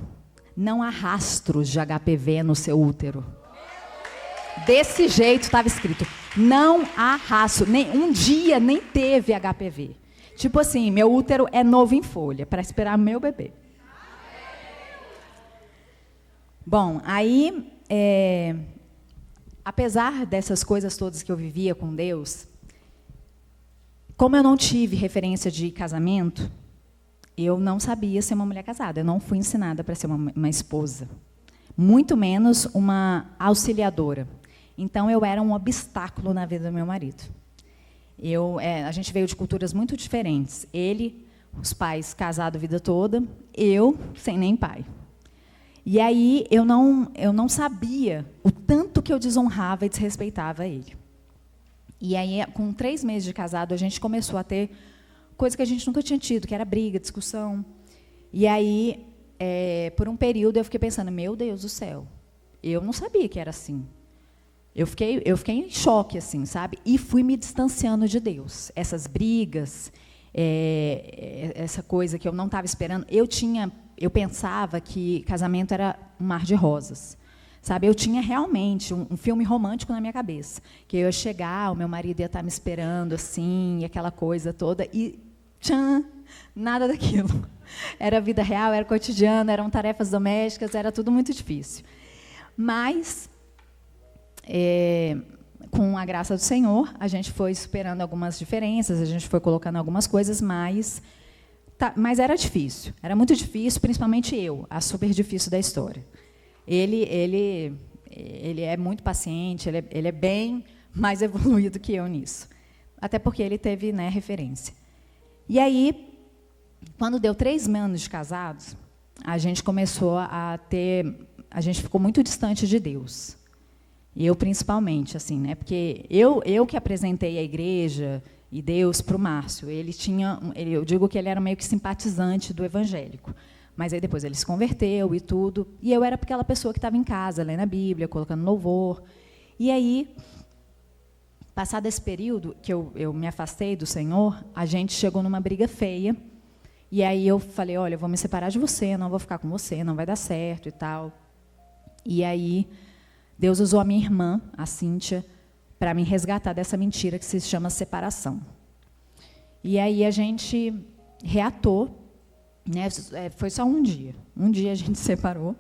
Não há rastros de HPV no seu útero. Desse jeito estava escrito. Não há rastro. Um dia nem teve HPV. Tipo assim, meu útero é novo em folha, para esperar meu bebê. Bom, aí, apesar dessas coisas todas que eu vivia com Deus, como eu não tive referência de casamento, eu não sabia ser uma mulher casada. Eu não fui ensinada para ser uma esposa, muito menos uma auxiliadora. Então, eu era um obstáculo na vida do meu marido. A gente veio de culturas muito diferentes. Ele, os pais casados a vida toda, eu sem nem pai. E aí eu não sabia o tanto que eu desonrava e desrespeitava ele. E aí, com 3 meses de casado, a gente começou a ter coisa que a gente nunca tinha tido, que era briga, discussão. E aí, por um período, eu fiquei pensando, meu Deus do céu, eu não sabia que era assim. Eu fiquei em choque, assim, sabe? E fui me distanciando de Deus. Essas brigas, essa coisa que eu não estava esperando. Eu pensava que casamento era um mar de rosas. Sabe? Eu tinha realmente um filme romântico na minha cabeça. Que eu ia chegar, o meu marido ia estar me esperando, assim, e aquela coisa toda. E, tchan, nada daquilo. Era vida real, era cotidiano, eram tarefas domésticas, era tudo muito difícil. Mas, com a graça do Senhor, a gente foi superando algumas diferenças, a gente foi colocando algumas coisas, mas era difícil. Era muito difícil, principalmente eu, a super difícil da história. Ele é muito paciente, ele é bem mais evoluído que eu nisso. Até porque ele teve, né, referência. E aí, quando deu 3 anos de casados, a gente começou a ficou muito distante de Deus. E eu, principalmente, assim, né? Porque eu que apresentei a igreja e Deus para o Márcio. Eu digo que ele era meio que simpatizante do evangélico. Mas aí depois ele se converteu e tudo. E eu era aquela pessoa que estava em casa, lendo a Bíblia, colocando louvor. E aí, passado esse período que eu me afastei do Senhor, a gente chegou numa briga feia. E aí eu falei, olha, eu vou me separar de você, não vou ficar com você, não vai dar certo e tal. E aí Deus usou a minha irmã, a Cíntia, para me resgatar dessa mentira que se chama separação. E aí a gente reatou, né? Foi só um dia. Um dia a gente separou.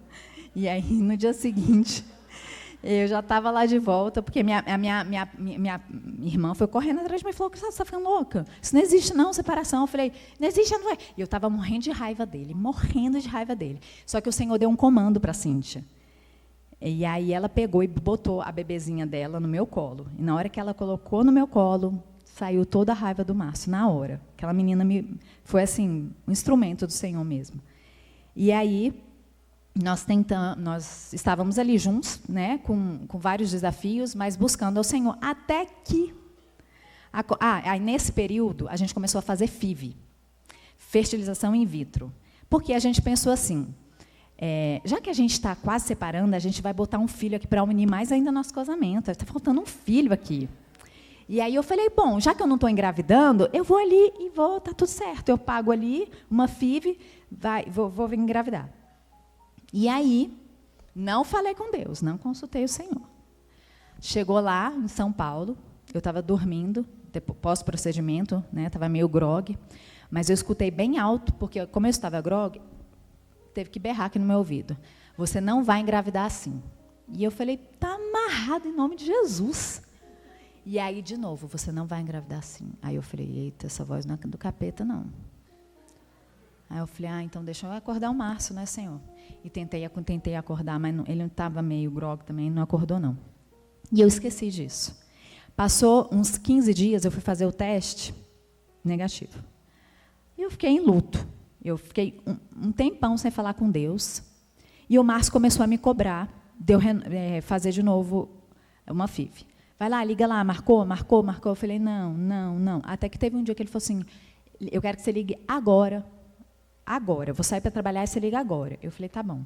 E aí, no dia seguinte, eu já estava lá de volta, porque minha irmã foi correndo atrás de mim e falou, você está ficando louca? Isso não existe, não, separação. Eu falei, não existe, não vai. E eu estava morrendo de raiva dele. Só que o Senhor deu um comando para a Cíntia. E aí ela pegou e botou a bebezinha dela no meu colo. E na hora que ela colocou no meu colo, saiu toda a raiva do Márcio, na hora. Aquela menina foi assim, um instrumento do Senhor mesmo. E aí nós estávamos ali juntos, né, com vários desafios, mas buscando ao Senhor, até que aí nesse período a gente começou a fazer FIV, fertilização in vitro, porque a gente pensou assim, já que a gente está quase separando, a gente vai botar um filho aqui para unir mais ainda nosso casamento. Está faltando um filho aqui. E aí eu falei, bom, já que eu não estou engravidando, eu vou ali e tá tudo certo. Eu pago ali uma FIV, vou engravidar. E aí, não falei com Deus, não consultei o Senhor. Chegou lá, em São Paulo, eu estava dormindo, pós-procedimento, né, estava meio grogue, mas eu escutei bem alto, porque como eu estava grogue, teve que berrar aqui no meu ouvido. Você não vai engravidar assim. E eu falei, está amarrado em nome de Jesus. E aí, de novo, você não vai engravidar assim. Aí eu falei, eita, essa voz não é do capeta, não. Aí eu falei, então deixa eu acordar o Márcio, né, Senhor? E tentei acordar, mas ele não estava meio grogue também, não acordou, não. E eu esqueci disso. Passou uns 15 dias, eu fui fazer o teste, negativo. E eu fiquei em luto. Eu fiquei um tempão sem falar com Deus. E o Márcio começou a me cobrar de eu fazer de novo uma FIV. Vai lá, liga lá, marcou. Eu falei, não. Até que teve um dia que ele falou assim, eu quero que você ligue agora. Eu vou sair para trabalhar e você liga agora. Eu falei, tá bom.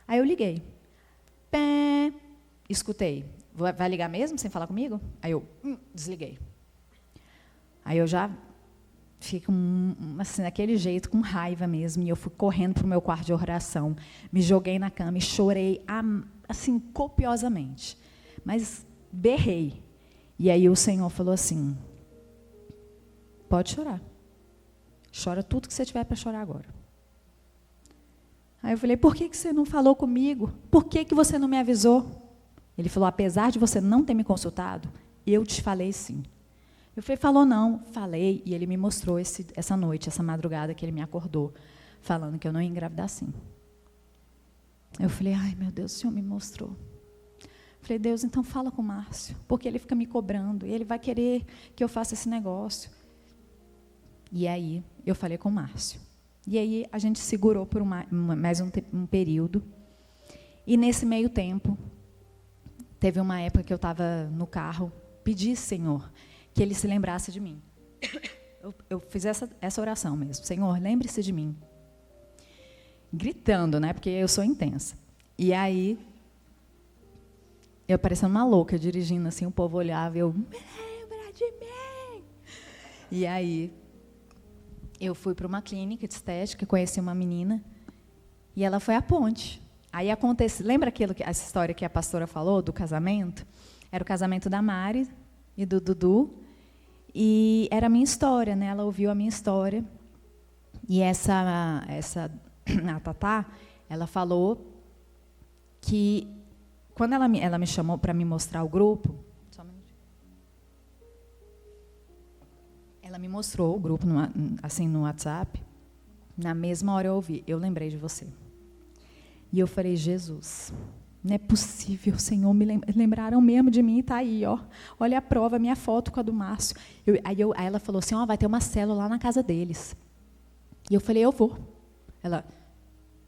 Aí eu liguei. Pé, escutei. Vai ligar mesmo, sem falar comigo? Aí eu desliguei. Aí eu já fico assim, daquele jeito, com raiva mesmo. E eu fui correndo para o meu quarto de oração, me joguei na cama e chorei assim, copiosamente. Mas berrei. E aí o Senhor falou assim, pode chorar. Chora tudo que você tiver para chorar agora. Aí eu falei, por que você não falou comigo? Por que você não me avisou? Ele falou, apesar de você não ter me consultado, eu te falei sim. Eu falei, falou não. Falei, e ele me mostrou essa noite, essa madrugada que ele me acordou, falando que eu não ia engravidar assim. Eu falei, ai, meu Deus, o Senhor me mostrou. Falei, Deus, então fala com o Márcio, porque ele fica me cobrando, e ele vai querer que eu faça esse negócio. E aí, eu falei com o Márcio. E aí, a gente segurou por mais um período. E nesse meio tempo, teve uma época que eu estava no carro, pedi, Senhor, que ele se lembrasse de mim. Eu fiz essa oração mesmo. Senhor, lembre-se de mim. Gritando, né? Porque eu sou intensa. E aí, eu parecendo uma louca, dirigindo assim, o povo olhava e eu, me lembra de mim. E aí, eu fui para uma clínica de estética, conheci uma menina, e ela foi à ponte. Aí acontece, lembra essa história que a pastora falou do casamento? Era o casamento da Mari e do Dudu, e era a minha história, né? Ela ouviu a minha história, e a Tatá, ela falou que, quando ela me chamou para me mostrar o grupo, só um minutinho. Ela me mostrou o grupo assim, no WhatsApp, na mesma hora eu ouvi, eu lembrei de você. E eu falei, Jesus, não é possível, Senhor, lembraram mesmo de mim, está aí, ó. Olha a prova, minha foto com a do Márcio. Aí ela falou assim, ó, vai ter uma célula lá na casa deles. E eu falei, eu vou. Ela,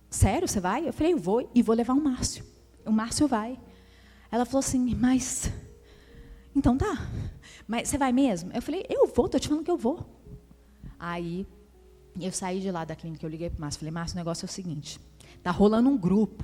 sério, você vai? Eu falei, eu vou, e vou levar o Márcio. O Márcio vai. Ela falou assim, mas, então tá, mas você vai mesmo? Eu falei, eu vou, estou te falando que eu vou. Aí, eu saí de lá da clínica, eu liguei para o Márcio, falei, Márcio, o negócio é o seguinte, está rolando um grupo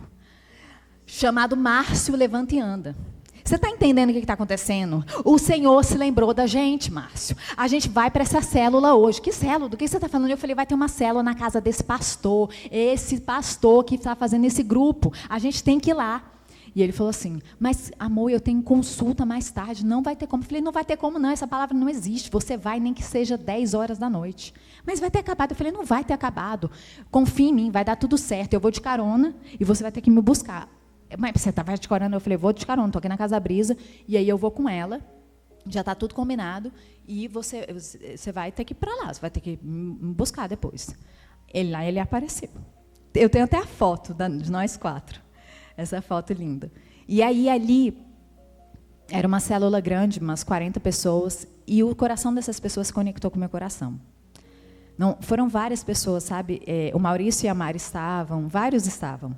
chamado Márcio Levanta e Anda. Você está entendendo o que está acontecendo? O Senhor se lembrou da gente, Márcio. A gente vai para essa célula hoje. Que célula? Do que você está falando? Eu falei, vai ter uma célula na casa desse pastor. Esse pastor que está fazendo esse grupo. A gente tem que ir lá. E ele falou assim, mas, amor, eu tenho consulta mais tarde. Não vai ter como. Eu falei, não vai ter como não. Essa palavra não existe. Você vai nem que seja 10 horas da noite. Mas vai ter acabado. Eu falei, não vai ter acabado. Confia em mim, vai dar tudo certo. Eu vou de carona e você vai ter que me buscar. Mas você estava de carona? Eu falei, vou de carona, estou aqui na Casa Brisa, e aí eu vou com ela, já está tudo combinado, e você vai ter que ir para lá, você vai ter que me buscar depois. Ele apareceu. Eu tenho até a foto de nós 4, essa foto linda. E aí, ali, era uma célula grande, umas 40 pessoas, e o coração dessas pessoas se conectou com o meu coração. Não, foram várias pessoas, sabe? O Maurício e a Mari estavam, vários estavam.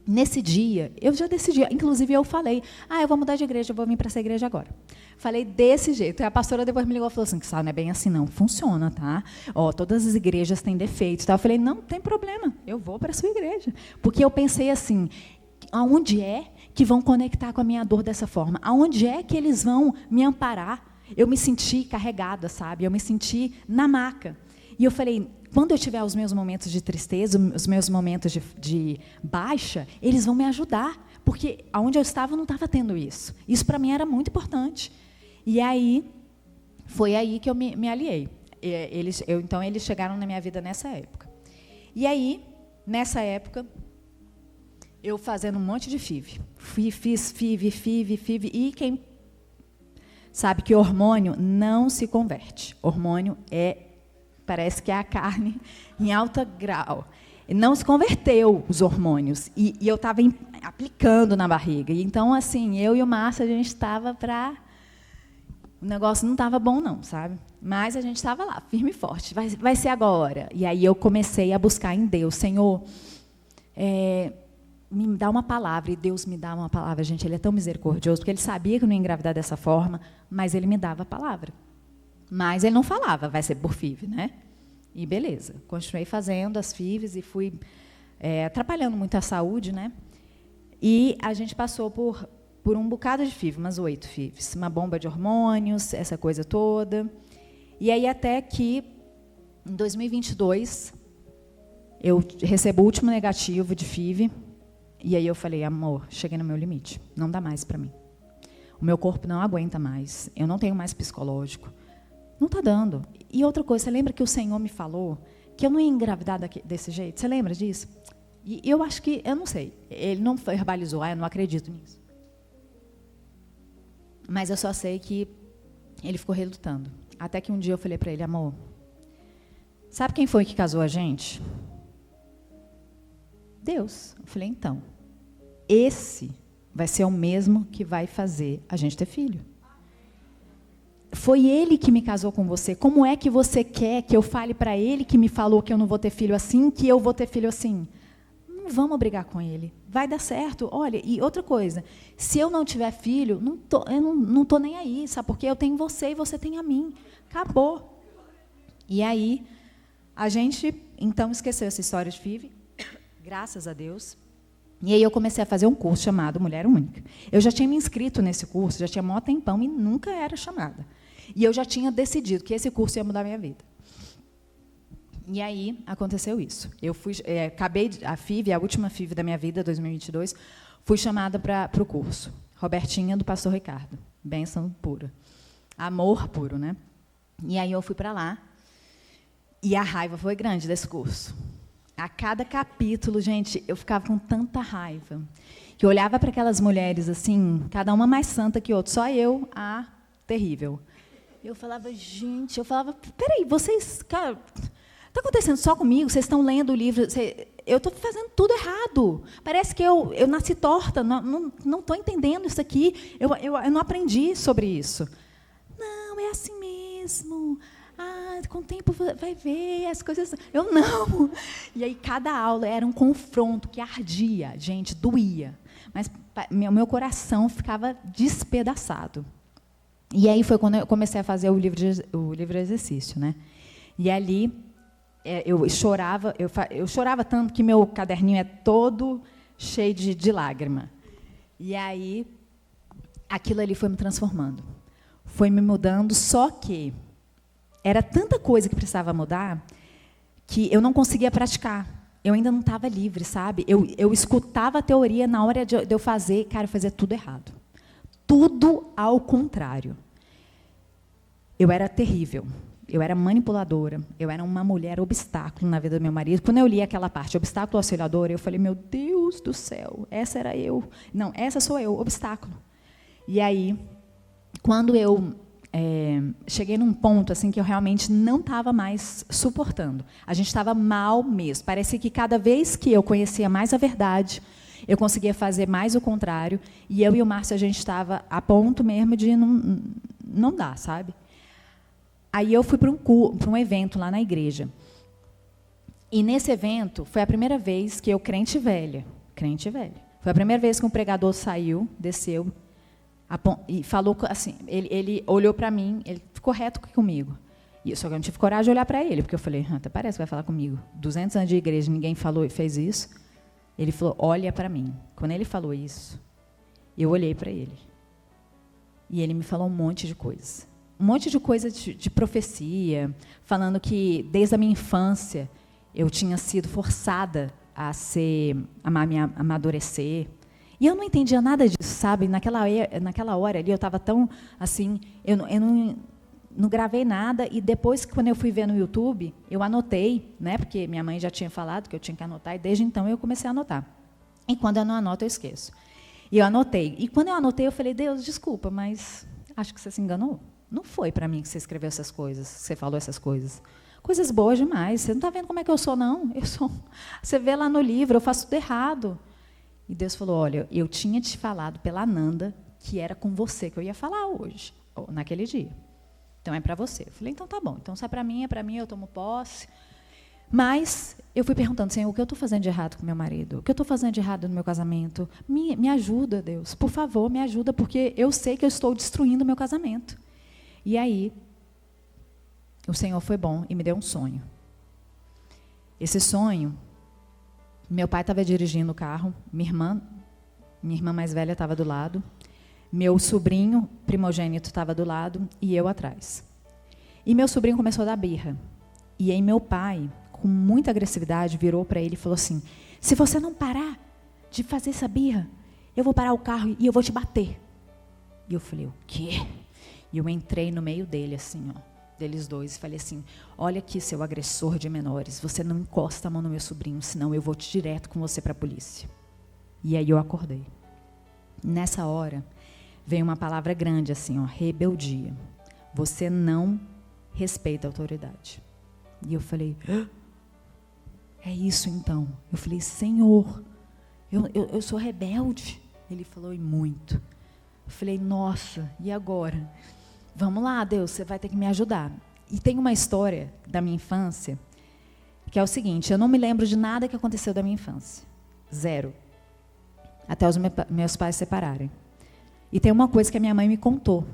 Nesse dia, eu já decidi, inclusive eu falei, eu vou mudar de igreja, eu vou vir para essa igreja agora. Falei desse jeito. E a pastora depois me ligou e falou assim, que não é bem assim não, funciona, tá? Ó, todas as igrejas têm defeitos. Tá? Eu falei, não tem problema, eu vou para a sua igreja. Porque eu pensei assim, aonde é que vão conectar com a minha dor dessa forma? Aonde é que eles vão me amparar? Eu me senti carregada, sabe? Eu me senti na maca. E eu falei, quando eu tiver os meus momentos de tristeza, os meus momentos de baixa, eles vão me ajudar, porque onde eu estava não estava tendo isso. Isso para mim era muito importante. E aí, foi aí que eu me aliei. Então, eles chegaram na minha vida nessa época. E aí, nessa época, eu fazendo um monte de FIV. Fiz FIV, e quem sabe que hormônio não se converte. Hormônio parece que é a carne em alto grau. Não se converteu os hormônios. E eu estava aplicando na barriga. E então, assim, eu e o Márcio, a gente estava para... O negócio não estava bom, não, sabe? Mas a gente estava lá, firme e forte. Vai ser agora. E aí eu comecei a buscar em Deus. Senhor, me dá uma palavra. E Deus me dá uma palavra. Gente, Ele é tão misericordioso, porque Ele sabia que eu não ia engravidar dessa forma, mas Ele me dava a palavra. Mas ele não falava, vai ser por FIV, né? E beleza, continuei fazendo as FIVs e fui atrapalhando muito a saúde, né? E a gente passou por um bocado de FIV, umas 8 FIVs, uma bomba de hormônios, essa coisa toda. E aí até que, em 2022, eu recebo o último negativo de FIV, e aí eu falei, amor, cheguei no meu limite, não dá mais para mim. O meu corpo não aguenta mais, eu não tenho mais psicológico. Não está dando. E outra coisa, você lembra que o Senhor me falou que eu não ia engravidar desse jeito? Você lembra disso? E eu acho que, eu não sei, ele não verbalizou, eu não acredito nisso. Mas eu só sei que Ele ficou relutando. Até que um dia eu falei para ele, amor, sabe quem foi que casou a gente? Deus. Eu falei, então, esse vai ser o mesmo que vai fazer a gente ter filho. Foi ele que me casou com você. Como é que você quer que eu fale para ele que me falou que eu não vou ter filho assim, que eu vou ter filho assim? Não vamos brigar com ele. Vai dar certo. Olha, e outra coisa, se eu não tiver filho, eu não tô nem aí, sabe? Porque eu tenho você e você tem a mim. Acabou. E aí, a gente, então, esqueceu essa história de FIV, graças a Deus. E aí eu comecei a fazer um curso chamado Mulher Única. Eu já tinha me inscrito nesse curso, já tinha mó tempão e nunca era chamada. E eu já tinha decidido que esse curso ia mudar a minha vida. E aí aconteceu isso. Eu fui, acabei a FIV, a última FIV da minha vida, 2022, fui chamada para o curso. Robertinha, do pastor Ricardo. Bênção pura. Amor puro, né? E aí eu fui para lá. E a raiva foi grande desse curso. A cada capítulo, gente, eu ficava com tanta raiva, que eu olhava para aquelas mulheres assim, cada uma mais santa que outra, só eu, a terrível. Eu falava, gente, peraí, vocês, cara, está acontecendo só comigo? Vocês estão lendo o livro, eu estou fazendo tudo errado. Parece que eu nasci torta, não estou entendendo isso aqui, eu não aprendi sobre isso. Não, é assim mesmo. Com o tempo vai ver as coisas. Eu não. E aí cada aula era um confronto que ardia, gente, doía. Mas meu coração ficava despedaçado. E aí foi quando eu comecei a fazer o livro de exercício, né? E ali eu chorava tanto que meu caderninho é todo cheio de lágrima. E aí aquilo ali foi me transformando, foi me mudando, só que era tanta coisa que precisava mudar que eu não conseguia praticar. Eu ainda não estava livre, sabe? Eu escutava a teoria, na hora de eu fazer, cara, eu fazia tudo errado. Tudo ao contrário. Eu era terrível. Eu era manipuladora. Eu era uma mulher obstáculo na vida do meu marido. Quando eu li aquela parte, obstáculo auxiliador, eu falei, meu Deus do céu, essa era eu. Não, essa sou eu, obstáculo. E aí, quando eu cheguei num ponto assim que eu realmente não estava mais suportando. A gente estava mal mesmo. Parecia que cada vez que eu conhecia mais a verdade, eu conseguia fazer mais o contrário. E eu e o Márcio, a gente estava a ponto mesmo de não dar, sabe? Aí eu fui para um evento lá na igreja. E nesse evento, foi a primeira vez que eu, crente velha, foi a primeira vez que um pregador saiu, desceu, e falou assim, ele olhou para mim, ele ficou reto comigo. Só que eu não tive coragem de olhar para ele, porque eu falei, até parece que vai falar comigo. 200 anos de igreja, ninguém falou e fez isso. Ele falou, olha para mim. Quando ele falou isso, eu olhei para ele. E ele me falou um monte de coisas. Um monte de coisa de profecia, falando que, desde a minha infância, eu tinha sido forçada a me amadurecer. E eu não entendia nada disso, sabe? Naquela hora ali, eu estava tão assim, eu não gravei nada, e depois, quando eu fui ver no YouTube, eu anotei, né? Porque minha mãe já tinha falado que eu tinha que anotar, e desde então eu comecei a anotar. E quando eu não anoto, eu esqueço. E eu anotei. E quando eu anotei, eu falei, Deus, desculpa, mas acho que você se enganou. Não foi para mim que você escreveu essas coisas, que você falou essas coisas. Coisas boas demais. Você não está vendo como é que eu sou, não? Eu sou. Você vê lá no livro, eu faço tudo errado. E Deus falou, olha, eu tinha te falado pela Nanda que era com você que eu ia falar hoje, ou naquele dia. Então, é para você. Eu falei, então tá bom. Então, se é para mim, eu tomo posse. Mas eu fui perguntando, Senhor, o que eu estou fazendo de errado com meu marido? O que eu estou fazendo de errado no meu casamento? Me ajuda, Deus. Por favor, me ajuda, porque eu sei que eu estou destruindo o meu casamento. E aí, o Senhor foi bom e me deu um sonho. Esse sonho, meu pai estava dirigindo o carro, minha irmã mais velha estava do lado, meu sobrinho primogênito estava do lado e eu atrás. E meu sobrinho começou a dar birra. E aí meu pai, com muita agressividade, virou para ele e falou assim, se você não parar de fazer essa birra, eu vou parar o carro e eu vou te bater. E eu falei, o quê? E eu entrei no meio dele, assim, ó, deles dois, e falei assim, olha aqui, seu agressor de menores, você não encosta a mão no meu sobrinho, senão eu vou direto com você para a polícia. E aí eu acordei. Nessa hora, veio uma palavra grande, assim, ó, rebeldia. você não respeita a autoridade. E eu falei, é isso então. Eu falei, Senhor, eu sou rebelde. Ele falou, e muito. Eu falei, nossa, e agora? Vamos lá, Deus, você vai ter que me ajudar. E tem uma história da minha infância, que é o seguinte, eu não me lembro de nada que aconteceu da minha infância. 0. Até os meus pais se separarem. E tem uma coisa que a minha mãe me contou,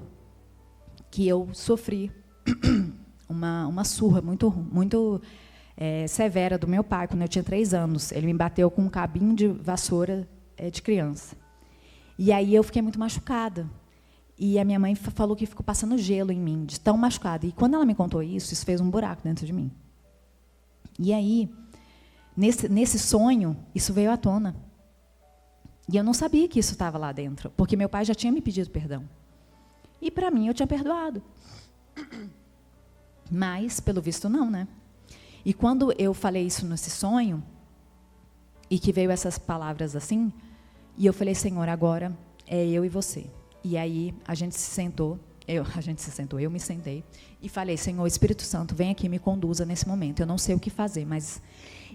que eu sofri uma surra muito severa do meu pai, quando eu tinha 3 anos. Ele me bateu com um cabinho de vassoura de criança. E aí eu fiquei muito machucada. E a minha mãe falou que ficou passando gelo em mim, de tão machucada. E quando ela me contou isso fez um buraco dentro de mim. E aí, nesse sonho, isso veio à tona. E eu não sabia que isso estava lá dentro, porque meu pai já tinha me pedido perdão. E, para mim, eu tinha perdoado. Mas, pelo visto, não, né? E quando eu falei isso nesse sonho, e que veio essas palavras assim, e eu falei, Senhor, agora é eu e você. E aí a gente se sentou, eu me sentei, e falei, Senhor, Espírito Santo, vem aqui e me conduza nesse momento. Eu não sei o que fazer, mas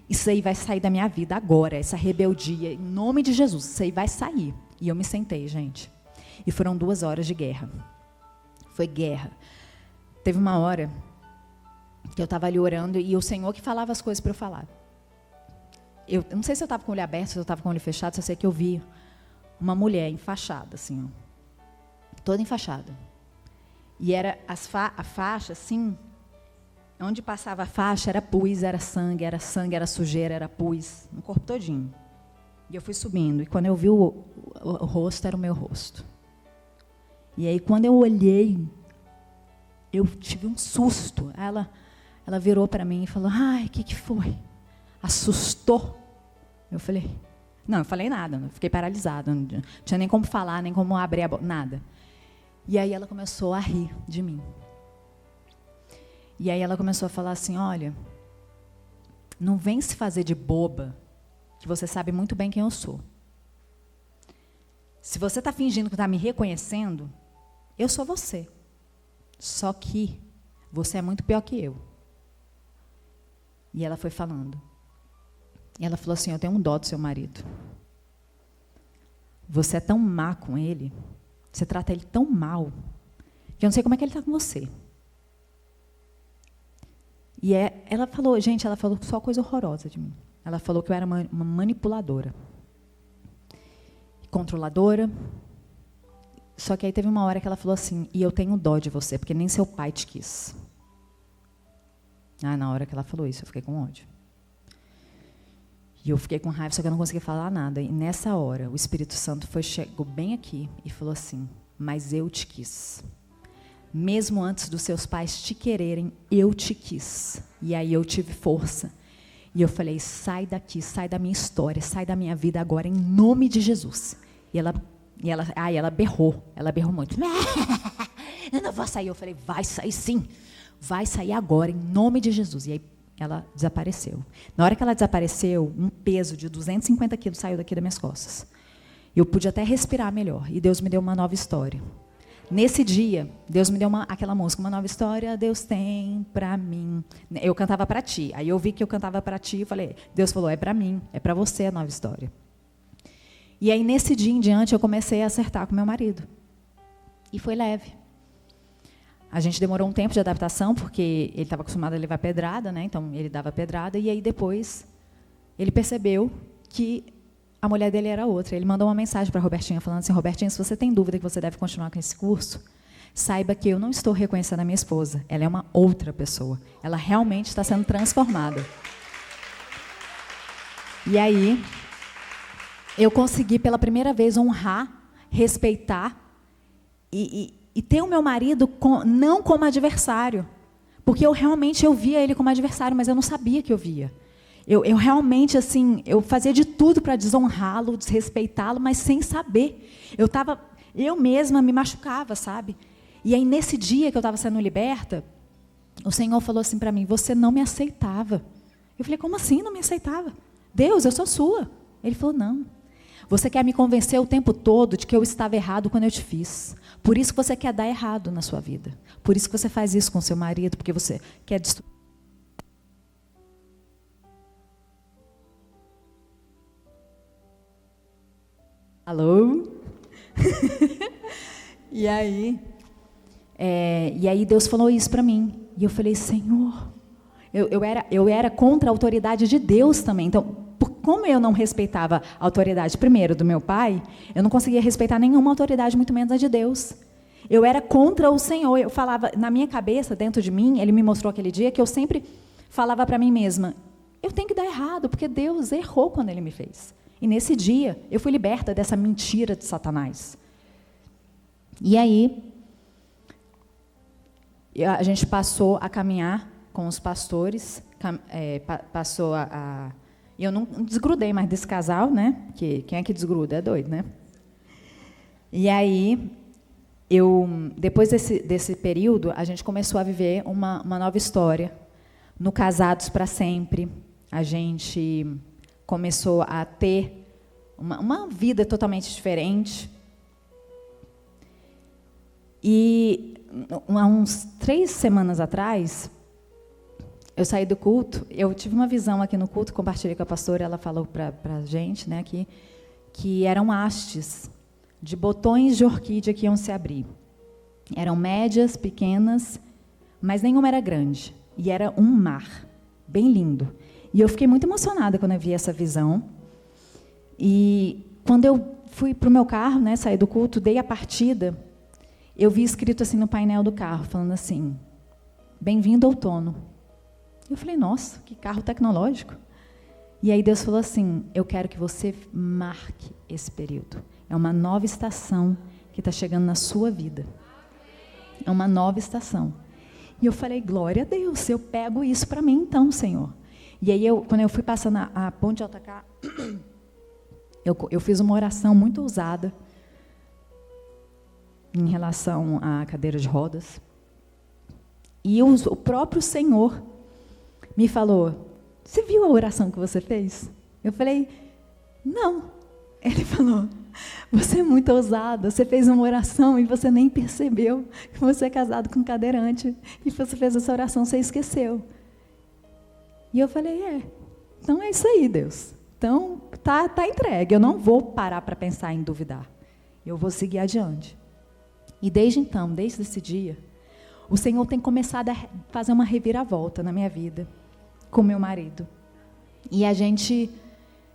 isso aí vai sair da minha vida agora, essa rebeldia, em nome de Jesus, isso aí vai sair. E eu me sentei, gente. E foram 2 horas de guerra. Foi guerra. Teve uma hora que eu estava ali orando e o Senhor que falava as coisas para eu falar. Eu não sei se eu estava com o olho aberto, se eu estava com o olho fechado, só sei que eu vi uma mulher enfaixada, assim, ó, toda enfaixada. E era a faixa, assim, onde passava a faixa era pus, era sangue, era sujeira, era pus, no corpo todinho. E eu fui subindo, e quando eu vi o rosto, era o meu rosto. E aí, quando eu olhei, eu tive um susto. Ela virou para mim e falou, ai, o que foi? Assustou. Eu falei, não, eu falei nada, eu fiquei paralisada, não tinha nem como falar, nem como abrir a boca, nada. E aí ela começou a rir de mim. E aí ela começou a falar assim, olha, não vem se fazer de boba, que você sabe muito bem quem eu sou. Se você está fingindo que está me reconhecendo, eu sou você. Só que você é muito pior que eu. E ela foi falando. E ela falou assim, eu tenho um dó do seu marido. Você é tão má com ele, você trata ele tão mal, que eu não sei como é que ele está com você. E ela falou, gente, ela falou só coisa horrorosa de mim. Ela falou que eu era uma manipuladora. Controladora. Só que aí teve uma hora que ela falou assim, e eu tenho dó de você, porque nem seu pai te quis. Na hora que ela falou isso, eu fiquei com ódio. E eu fiquei com raiva, só que eu não conseguia falar nada. E nessa hora, o Espírito Santo chegou bem aqui e falou assim, mas eu te quis. Mesmo antes dos seus pais te quererem, eu te quis. E aí eu tive força. E eu falei, sai daqui, sai da minha história, sai da minha vida agora, em nome de Jesus. E ela berrou muito. Eu não vou sair. Eu falei, vai sair sim. Vai sair agora, em nome de Jesus. E aí ela desapareceu. Na hora que ela desapareceu, um peso de 250 quilos saiu daqui das minhas costas. Eu pude até respirar melhor. E Deus me deu uma nova história. Nesse dia, Deus me deu aquela música, uma nova história, Deus tem para mim. Eu cantava para ti. Aí eu vi que eu cantava para ti e falei, Deus falou, é para mim, é para você a nova história. E aí, nesse dia em diante, eu comecei a acertar com meu marido. E foi leve. A gente demorou um tempo de adaptação, porque ele estava acostumado a levar pedrada, né? Então, ele dava pedrada, e aí depois ele percebeu que a mulher dele era outra. Ele mandou uma mensagem para a Robertinha, falando assim, Robertinha, se você tem dúvida que você deve continuar com esse curso, saiba que eu não estou reconhecendo a minha esposa. Ela é uma outra pessoa. Ela realmente está sendo transformada. E aí, eu consegui, pela primeira vez, honrar, respeitar e ter o meu marido não como adversário. Porque eu realmente via ele como adversário, mas eu não sabia que eu via. Eu realmente, assim, eu fazia de tudo para desonrá-lo, desrespeitá-lo, mas sem saber. Eu mesma me machucava, sabe? E aí, nesse dia que eu estava sendo liberta, o Senhor falou assim para mim, você não me aceitava. Eu falei, como assim não me aceitava? Deus, eu sou sua. Ele falou, não. Você quer me convencer o tempo todo de que eu estava errado quando eu te fiz. Por isso que você quer dar errado na sua vida. Por isso que você faz isso com seu marido, porque você quer destruir. Alô? E aí Deus falou isso para mim. E eu falei, Senhor, eu era contra a autoridade de Deus também. Então, como eu não respeitava a autoridade, primeiro, do meu pai, eu não conseguia respeitar nenhuma autoridade, muito menos a de Deus. Eu era contra o Senhor. Eu falava, na minha cabeça, dentro de mim, Ele me mostrou aquele dia, que eu sempre falava para mim mesma, eu tenho que dar errado, porque Deus errou quando Ele me fez. E nesse dia, eu fui liberta dessa mentira de Satanás. E aí, a gente passou a caminhar com os pastores, e eu não desgrudei mais desse casal, né? Que quem é que desgruda? É doido, né? E aí, depois desse período, a gente começou a viver uma nova história. No Casados para Sempre, a gente começou a ter uma vida totalmente diferente. E há uns 3 semanas atrás, eu saí do culto, eu tive uma visão aqui no culto, compartilhei com a pastora, ela falou para a gente, né, que eram hastes de botões de orquídea que iam se abrir. Eram médias, pequenas, mas nenhuma era grande. E era um mar, bem lindo. E eu fiquei muito emocionada quando eu vi essa visão. E quando eu fui para o meu carro, né, saí do culto, dei a partida, eu vi escrito assim no painel do carro, falando assim, bem-vindo outono. Eu falei, nossa, que carro tecnológico. E aí Deus falou assim, eu quero que você marque esse período. É uma nova estação que está chegando na sua vida. É uma nova estação. E eu falei, glória a Deus, eu pego isso para mim então, Senhor. E aí, quando eu fui passando a ponte de Autocar, eu fiz uma oração muito ousada em relação à cadeira de rodas. E o próprio Senhor me falou, você viu a oração que você fez? Eu falei, não. Ele falou, você é muito ousada, você fez uma oração e você nem percebeu que você é casado com um cadeirante. E você fez essa oração, você esqueceu. E eu falei, então é isso aí, Deus. Então, tá entregue, eu não vou parar para pensar em duvidar. Eu vou seguir adiante. E desde então, desde esse dia, o Senhor tem começado a fazer uma reviravolta na minha vida, com meu marido. E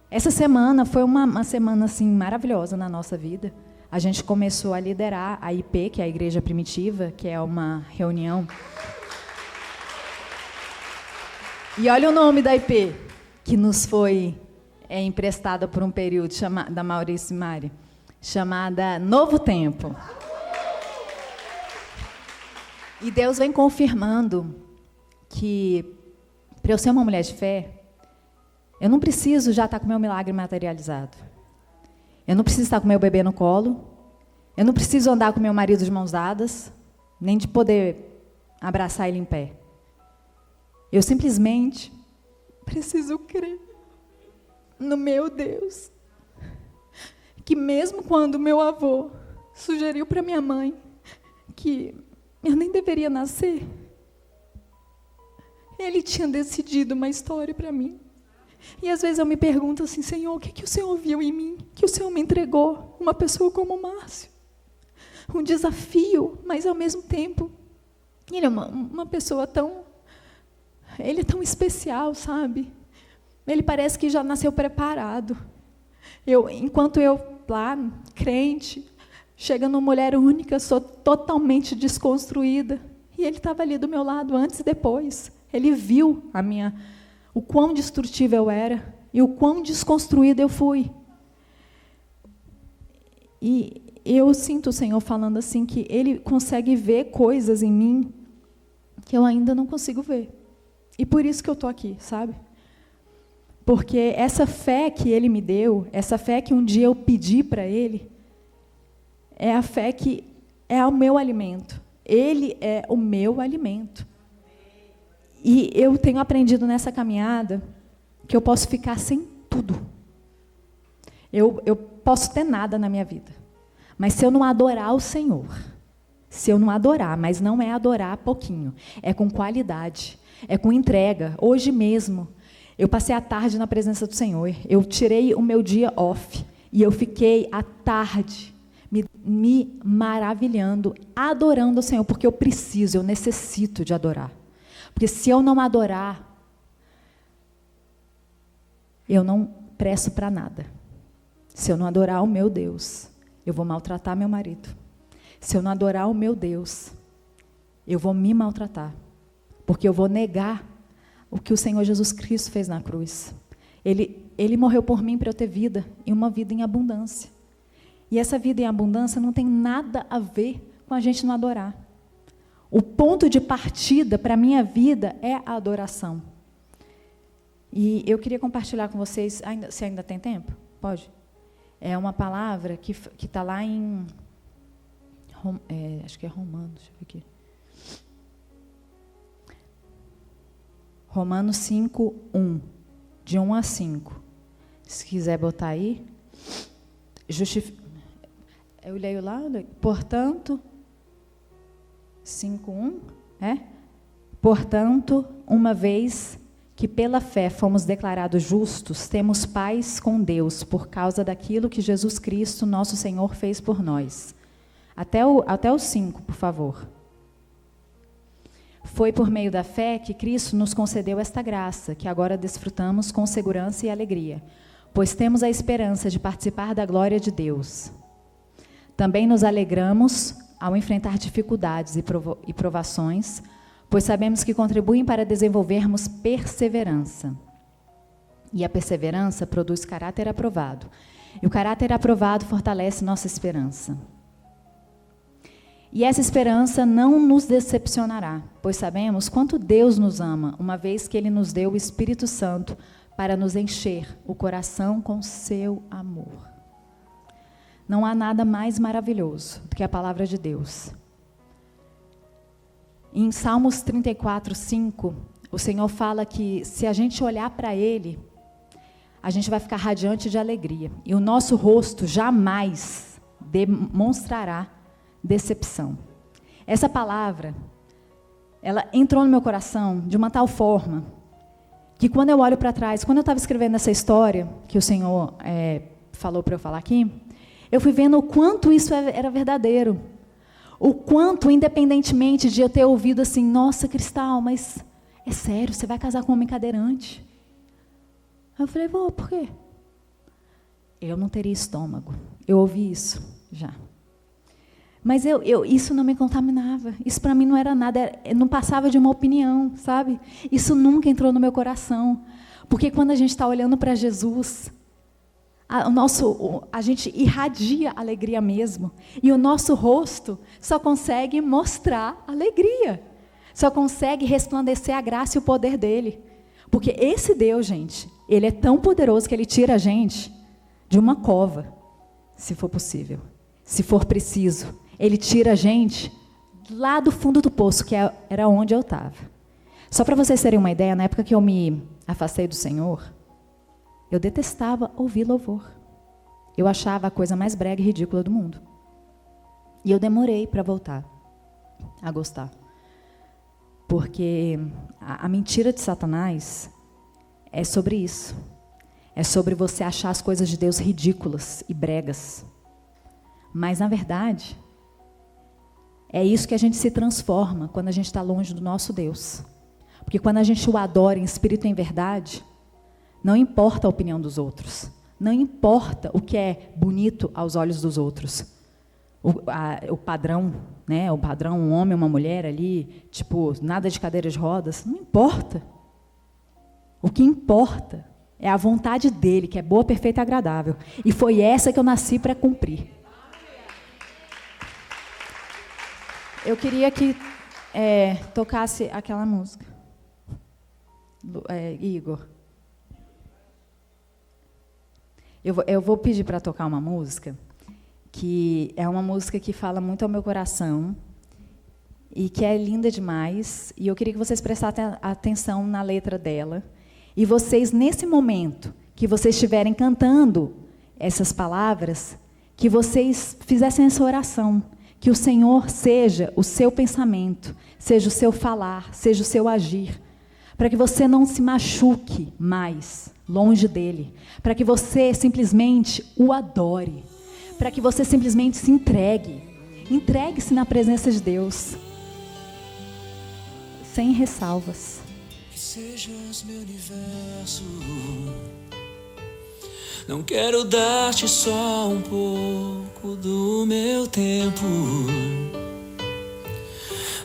essa semana foi uma semana assim, maravilhosa na nossa vida. A gente começou a liderar a IP, que é a Igreja Primitiva, que é uma reunião. E olha o nome da IP, que nos foi emprestada por um período da Maurício e Mari, chamada Novo Tempo. E Deus vem confirmando que, para eu ser uma mulher de fé, eu não preciso já estar com o meu milagre materializado. Eu não preciso estar com o meu bebê no colo. Eu não preciso andar com o meu marido de mãos dadas, nem de poder abraçar ele em pé. Eu simplesmente preciso crer no meu Deus, que mesmo quando meu avô sugeriu para minha mãe que eu nem deveria nascer, ele tinha decidido uma história para mim. E às vezes eu me pergunto assim, Senhor, o que o Senhor viu em mim? Que o Senhor me entregou uma pessoa como o Márcio. Um desafio, mas ao mesmo tempo, ele é uma pessoa ele é tão especial, sabe? Ele parece que já nasceu preparado. Enquanto eu lá, crente, chegando uma mulher única, sou totalmente desconstruída. E ele estava ali do meu lado antes e depois. Ele viu o quão destrutível eu era e o quão desconstruída eu fui. E eu sinto o Senhor falando assim, que Ele consegue ver coisas em mim que eu ainda não consigo ver. E por isso que eu estou aqui, sabe? Porque essa fé que Ele me deu, essa fé que um dia eu pedi para Ele, é a fé que é o meu alimento. Ele é o meu alimento. E eu tenho aprendido nessa caminhada que eu posso ficar sem tudo. Eu posso ter nada na minha vida, mas se eu não adorar o Senhor, se eu não adorar, mas não é adorar pouquinho, é com qualidade, é com entrega. Hoje mesmo, eu passei a tarde na presença do Senhor, eu tirei o meu dia off, e eu fiquei à tarde me maravilhando, adorando o Senhor, porque eu preciso, eu necessito de adorar. Porque se eu não adorar, eu não presto para nada. Se eu não adorar o meu Deus, eu vou maltratar meu marido. Se eu não adorar o meu Deus, eu vou me maltratar. Porque eu vou negar o que o Senhor Jesus Cristo fez na cruz. Ele morreu por mim para eu ter vida, e uma vida em abundância. E essa vida em abundância não tem nada a ver com a gente não adorar. O ponto de partida para a minha vida é a adoração. E eu queria compartilhar com vocês, se ainda tem tempo? Pode? É uma palavra que está lá em... acho que é Romanos, deixa eu ver aqui. Romanos 5, 1. De 1 a 5. Se quiser botar aí. Eu leio lá. Portanto, 5, 1. Portanto, uma vez que pela fé fomos declarados justos, temos paz com Deus, por causa daquilo que Jesus Cristo, nosso Senhor, fez por nós. Até o 5, por favor. Foi por meio da fé que Cristo nos concedeu esta graça, que agora desfrutamos com segurança e alegria, pois temos a esperança de participar da glória de Deus. Também nos alegramos ao enfrentar dificuldades e provações, pois sabemos que contribuem para desenvolvermos perseverança. E a perseverança produz caráter aprovado, e o caráter aprovado fortalece nossa esperança. E essa esperança não nos decepcionará, pois sabemos quanto Deus nos ama, uma vez que Ele nos deu o Espírito Santo para nos encher o coração com seu amor. Não há nada mais maravilhoso do que a palavra de Deus. Em Salmos 34, 5, o Senhor fala que se a gente olhar para Ele, a gente vai ficar radiante de alegria. E o nosso rosto jamais demonstrará decepção. Essa palavra, ela entrou no meu coração de uma tal forma que quando eu olho para trás, quando eu estava escrevendo essa história que o Senhor falou para eu falar aqui, eu fui vendo o quanto isso era verdadeiro. O quanto, independentemente de eu ter ouvido assim, nossa, Cristal, mas é sério, você vai casar com um homem cadeirante? Aí eu falei, por quê? Eu não teria estômago. Eu ouvi isso já. Mas isso não me contaminava. Isso para mim não era nada, não passava de uma opinião, sabe? Isso nunca entrou no meu coração. Porque quando a gente está olhando para Jesus, a gente irradia alegria mesmo. E o nosso rosto só consegue mostrar alegria. Só consegue resplandecer a graça e o poder dele. Porque esse Deus, gente, ele é tão poderoso que ele tira a gente de uma cova, se for possível, se for preciso. Ele tira a gente lá do fundo do poço, que era onde eu estava. Só para vocês terem uma ideia, na época que eu me afastei do Senhor, eu detestava ouvir louvor. Eu achava a coisa mais brega e ridícula do mundo. E eu demorei para voltar a gostar. Porque a mentira de Satanás é sobre isso. É sobre você achar as coisas de Deus ridículas e bregas. Mas, na verdade, é isso que a gente se transforma quando a gente está longe do nosso Deus. Porque quando a gente o adora em espírito e em verdade, não importa a opinião dos outros. Não importa o que é bonito aos olhos dos outros. O padrão, né? O padrão, um homem, uma mulher ali, tipo, nada de cadeira de rodas, não importa. O que importa é a vontade dele, que é boa, perfeita e agradável. E foi essa que eu nasci para cumprir. Eu queria que tocasse aquela música. Igor. Eu vou pedir para tocar uma música, que é uma música que fala muito ao meu coração, e que é linda demais, e eu queria que vocês prestassem atenção na letra dela, e vocês, nesse momento, que vocês estiverem cantando, essas palavras, que vocês fizessem essa oração, que o Senhor seja o seu pensamento, seja o seu falar, seja o seu agir, para que você não se machuque mais longe dele, para que você simplesmente o adore, para que você simplesmente se entregue-se na presença de Deus, sem ressalvas.
Que sejas meu universo. Não quero dar-te só um pouco do meu tempo.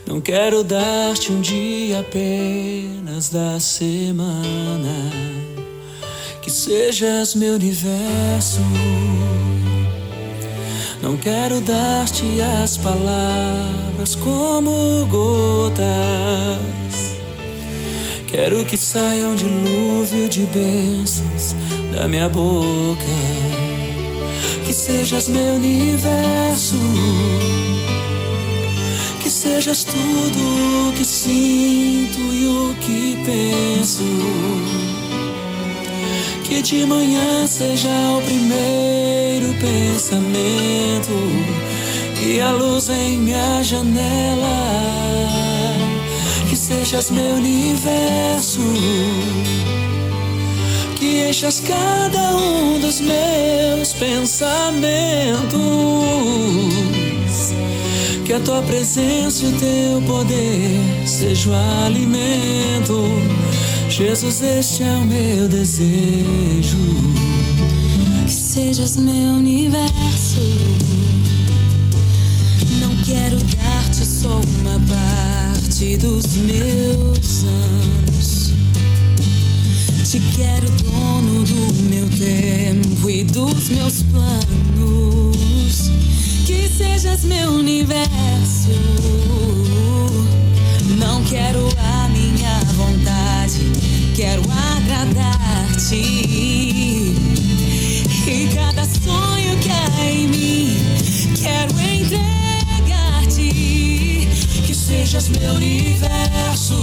Não quero dar-te um dia apenas da semana. Que sejas meu universo. Não quero dar-te as palavras como gotas. Quero que saia um dilúvio de bênçãos da minha boca. Que sejas meu universo. Que sejas tudo o que sinto e o que penso. Que de manhã seja o primeiro pensamento e a luz em minha janela. Que sejas meu universo. Que enchas cada um dos meus pensamentos. Que a tua presença e o teu poder sejam o alimento. Jesus, este é o meu desejo.
Que sejas meu universo. Não quero dar-te só uma parte dos meus anos. Te quero dono do meu tempo e dos meus planos. Que sejas meu universo. Não quero a minha vontade, quero agradar-te. E cada sonho que há em mim, quero entregar-te. Que sejas meu universo.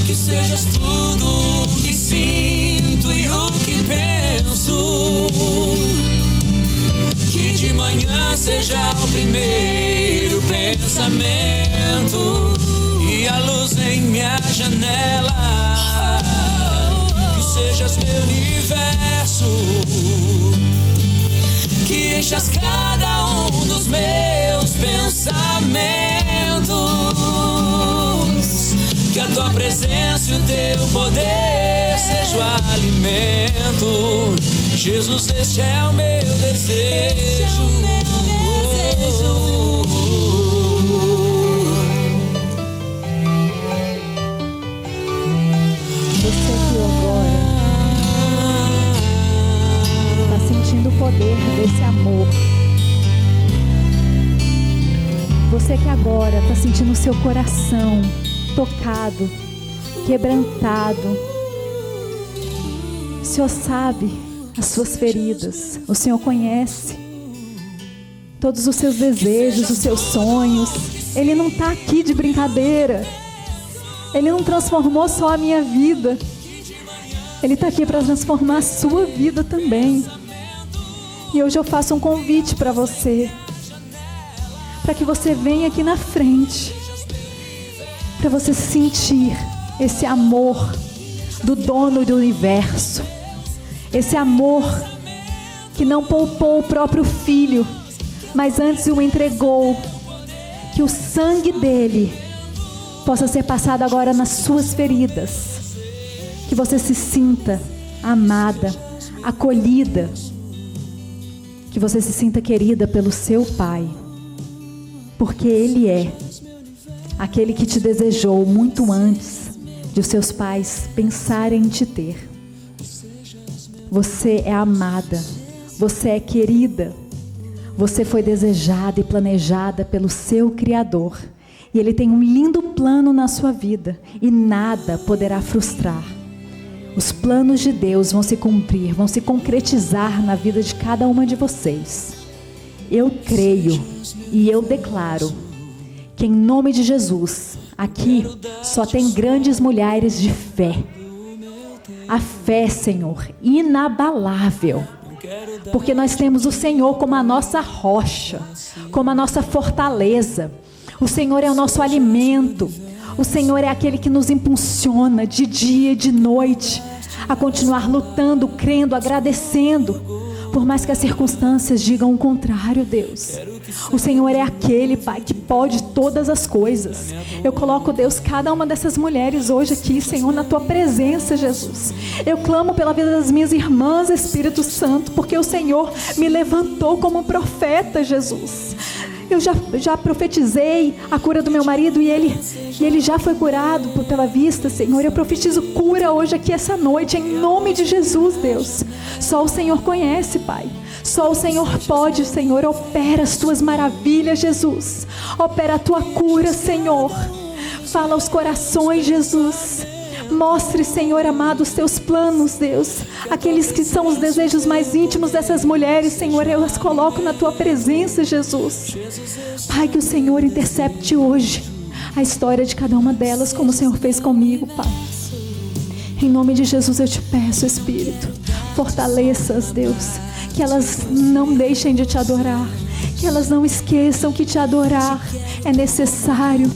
Que sejas tudo o que sinto e o que penso. Que de manhã seja o primeiro pensamento e a luz em minha janela. Que sejas meu universo. Que enchas cada um dos meus pensamentos. Que a tua presença e o teu poder sejam o alimento. Jesus, este é o meu desejo.
Você que agora está sentindo o poder desse amor. Você que agora está sentindo o seu coração tocado, quebrantado. O Senhor sabe as suas feridas. O Senhor conhece todos os seus desejos, os seus sonhos. Ele não está aqui de brincadeira. Ele não transformou só a minha vida. Ele está aqui para transformar a sua vida também. E hoje eu faço um convite para você, para que você venha aqui na frente, para você sentir esse amor do dono do universo. Esse amor que não poupou o próprio filho, mas antes o entregou. Que o sangue dele possa ser passado agora nas suas feridas. Que você se sinta amada, acolhida. Que você se sinta querida pelo seu Pai. Porque Ele é aquele que te desejou muito antes de os seus pais pensarem em te ter. Você é amada, você é querida, você foi desejada e planejada pelo seu Criador. E Ele tem um lindo plano na sua vida e nada poderá frustrar. Os planos de Deus vão se cumprir, vão se concretizar na vida de cada uma de vocês. Eu creio e eu declaro que em nome de Jesus, aqui só tem grandes mulheres de fé.
a fé, Senhor, inabalável. Porque nós temos o Senhor como a nossa rocha, como a nossa fortaleza. O Senhor é o nosso alimento. O Senhor é aquele que nos impulsiona de dia e de noite a continuar lutando, crendo, agradecendo. Por mais que as circunstâncias digam o contrário, Deus. O Senhor é aquele, Pai, que pode todas as coisas. Eu coloco, Deus, cada uma dessas mulheres hoje aqui, Senhor, na Tua presença, Jesus. Eu clamo pela vida das minhas irmãs, Espírito Santo, porque o Senhor me levantou como profeta, Jesus. Eu já profetizei a cura do meu marido e ele já foi curado pela vista, Senhor. Eu profetizo cura hoje aqui essa noite, em nome de Jesus, Deus. Só o Senhor conhece, Pai. Só o Senhor pode, Senhor. Opera as Tuas maravilhas, Jesus. Opera a Tua cura, Senhor. Fala aos corações, Jesus. Mostre, Senhor amado, os Teus planos, Deus. Aqueles que são os desejos mais íntimos dessas mulheres, Senhor, eu as coloco na Tua presença, Jesus. Pai, que o Senhor intercepte hoje a história de cada uma delas, como o Senhor fez comigo, Pai. Em nome de Jesus eu Te peço, Espírito, fortaleça-as, Deus. Que elas não deixem de Te adorar. Que elas não esqueçam que Te adorar é necessário.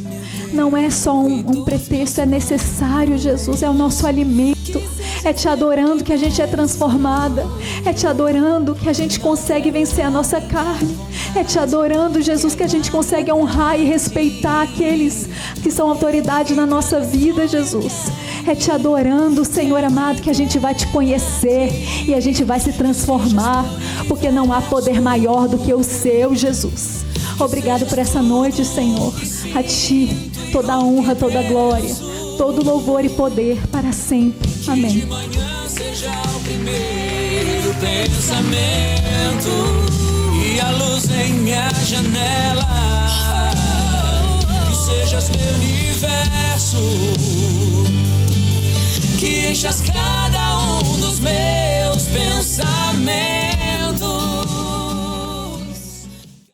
Não é só um pretexto, é necessário, Jesus, é o nosso alimento. É Te adorando que a gente é transformada. É Te adorando que a gente consegue vencer a nossa carne. É Te adorando, Jesus, que a gente consegue honrar e respeitar aqueles que são autoridade na nossa vida, Jesus. É Te adorando, Senhor amado, que a gente vai Te conhecer e a gente vai se transformar, porque não há poder maior do que o Seu, Jesus. Obrigado por essa noite, Senhor. A Ti toda a honra, toda a glória, todo louvor e poder para sempre. Amém.
Que de manhã seja o primeiro pensamento e a luz em minha janela. Que sejas meu universo, que enchas cada um dos meus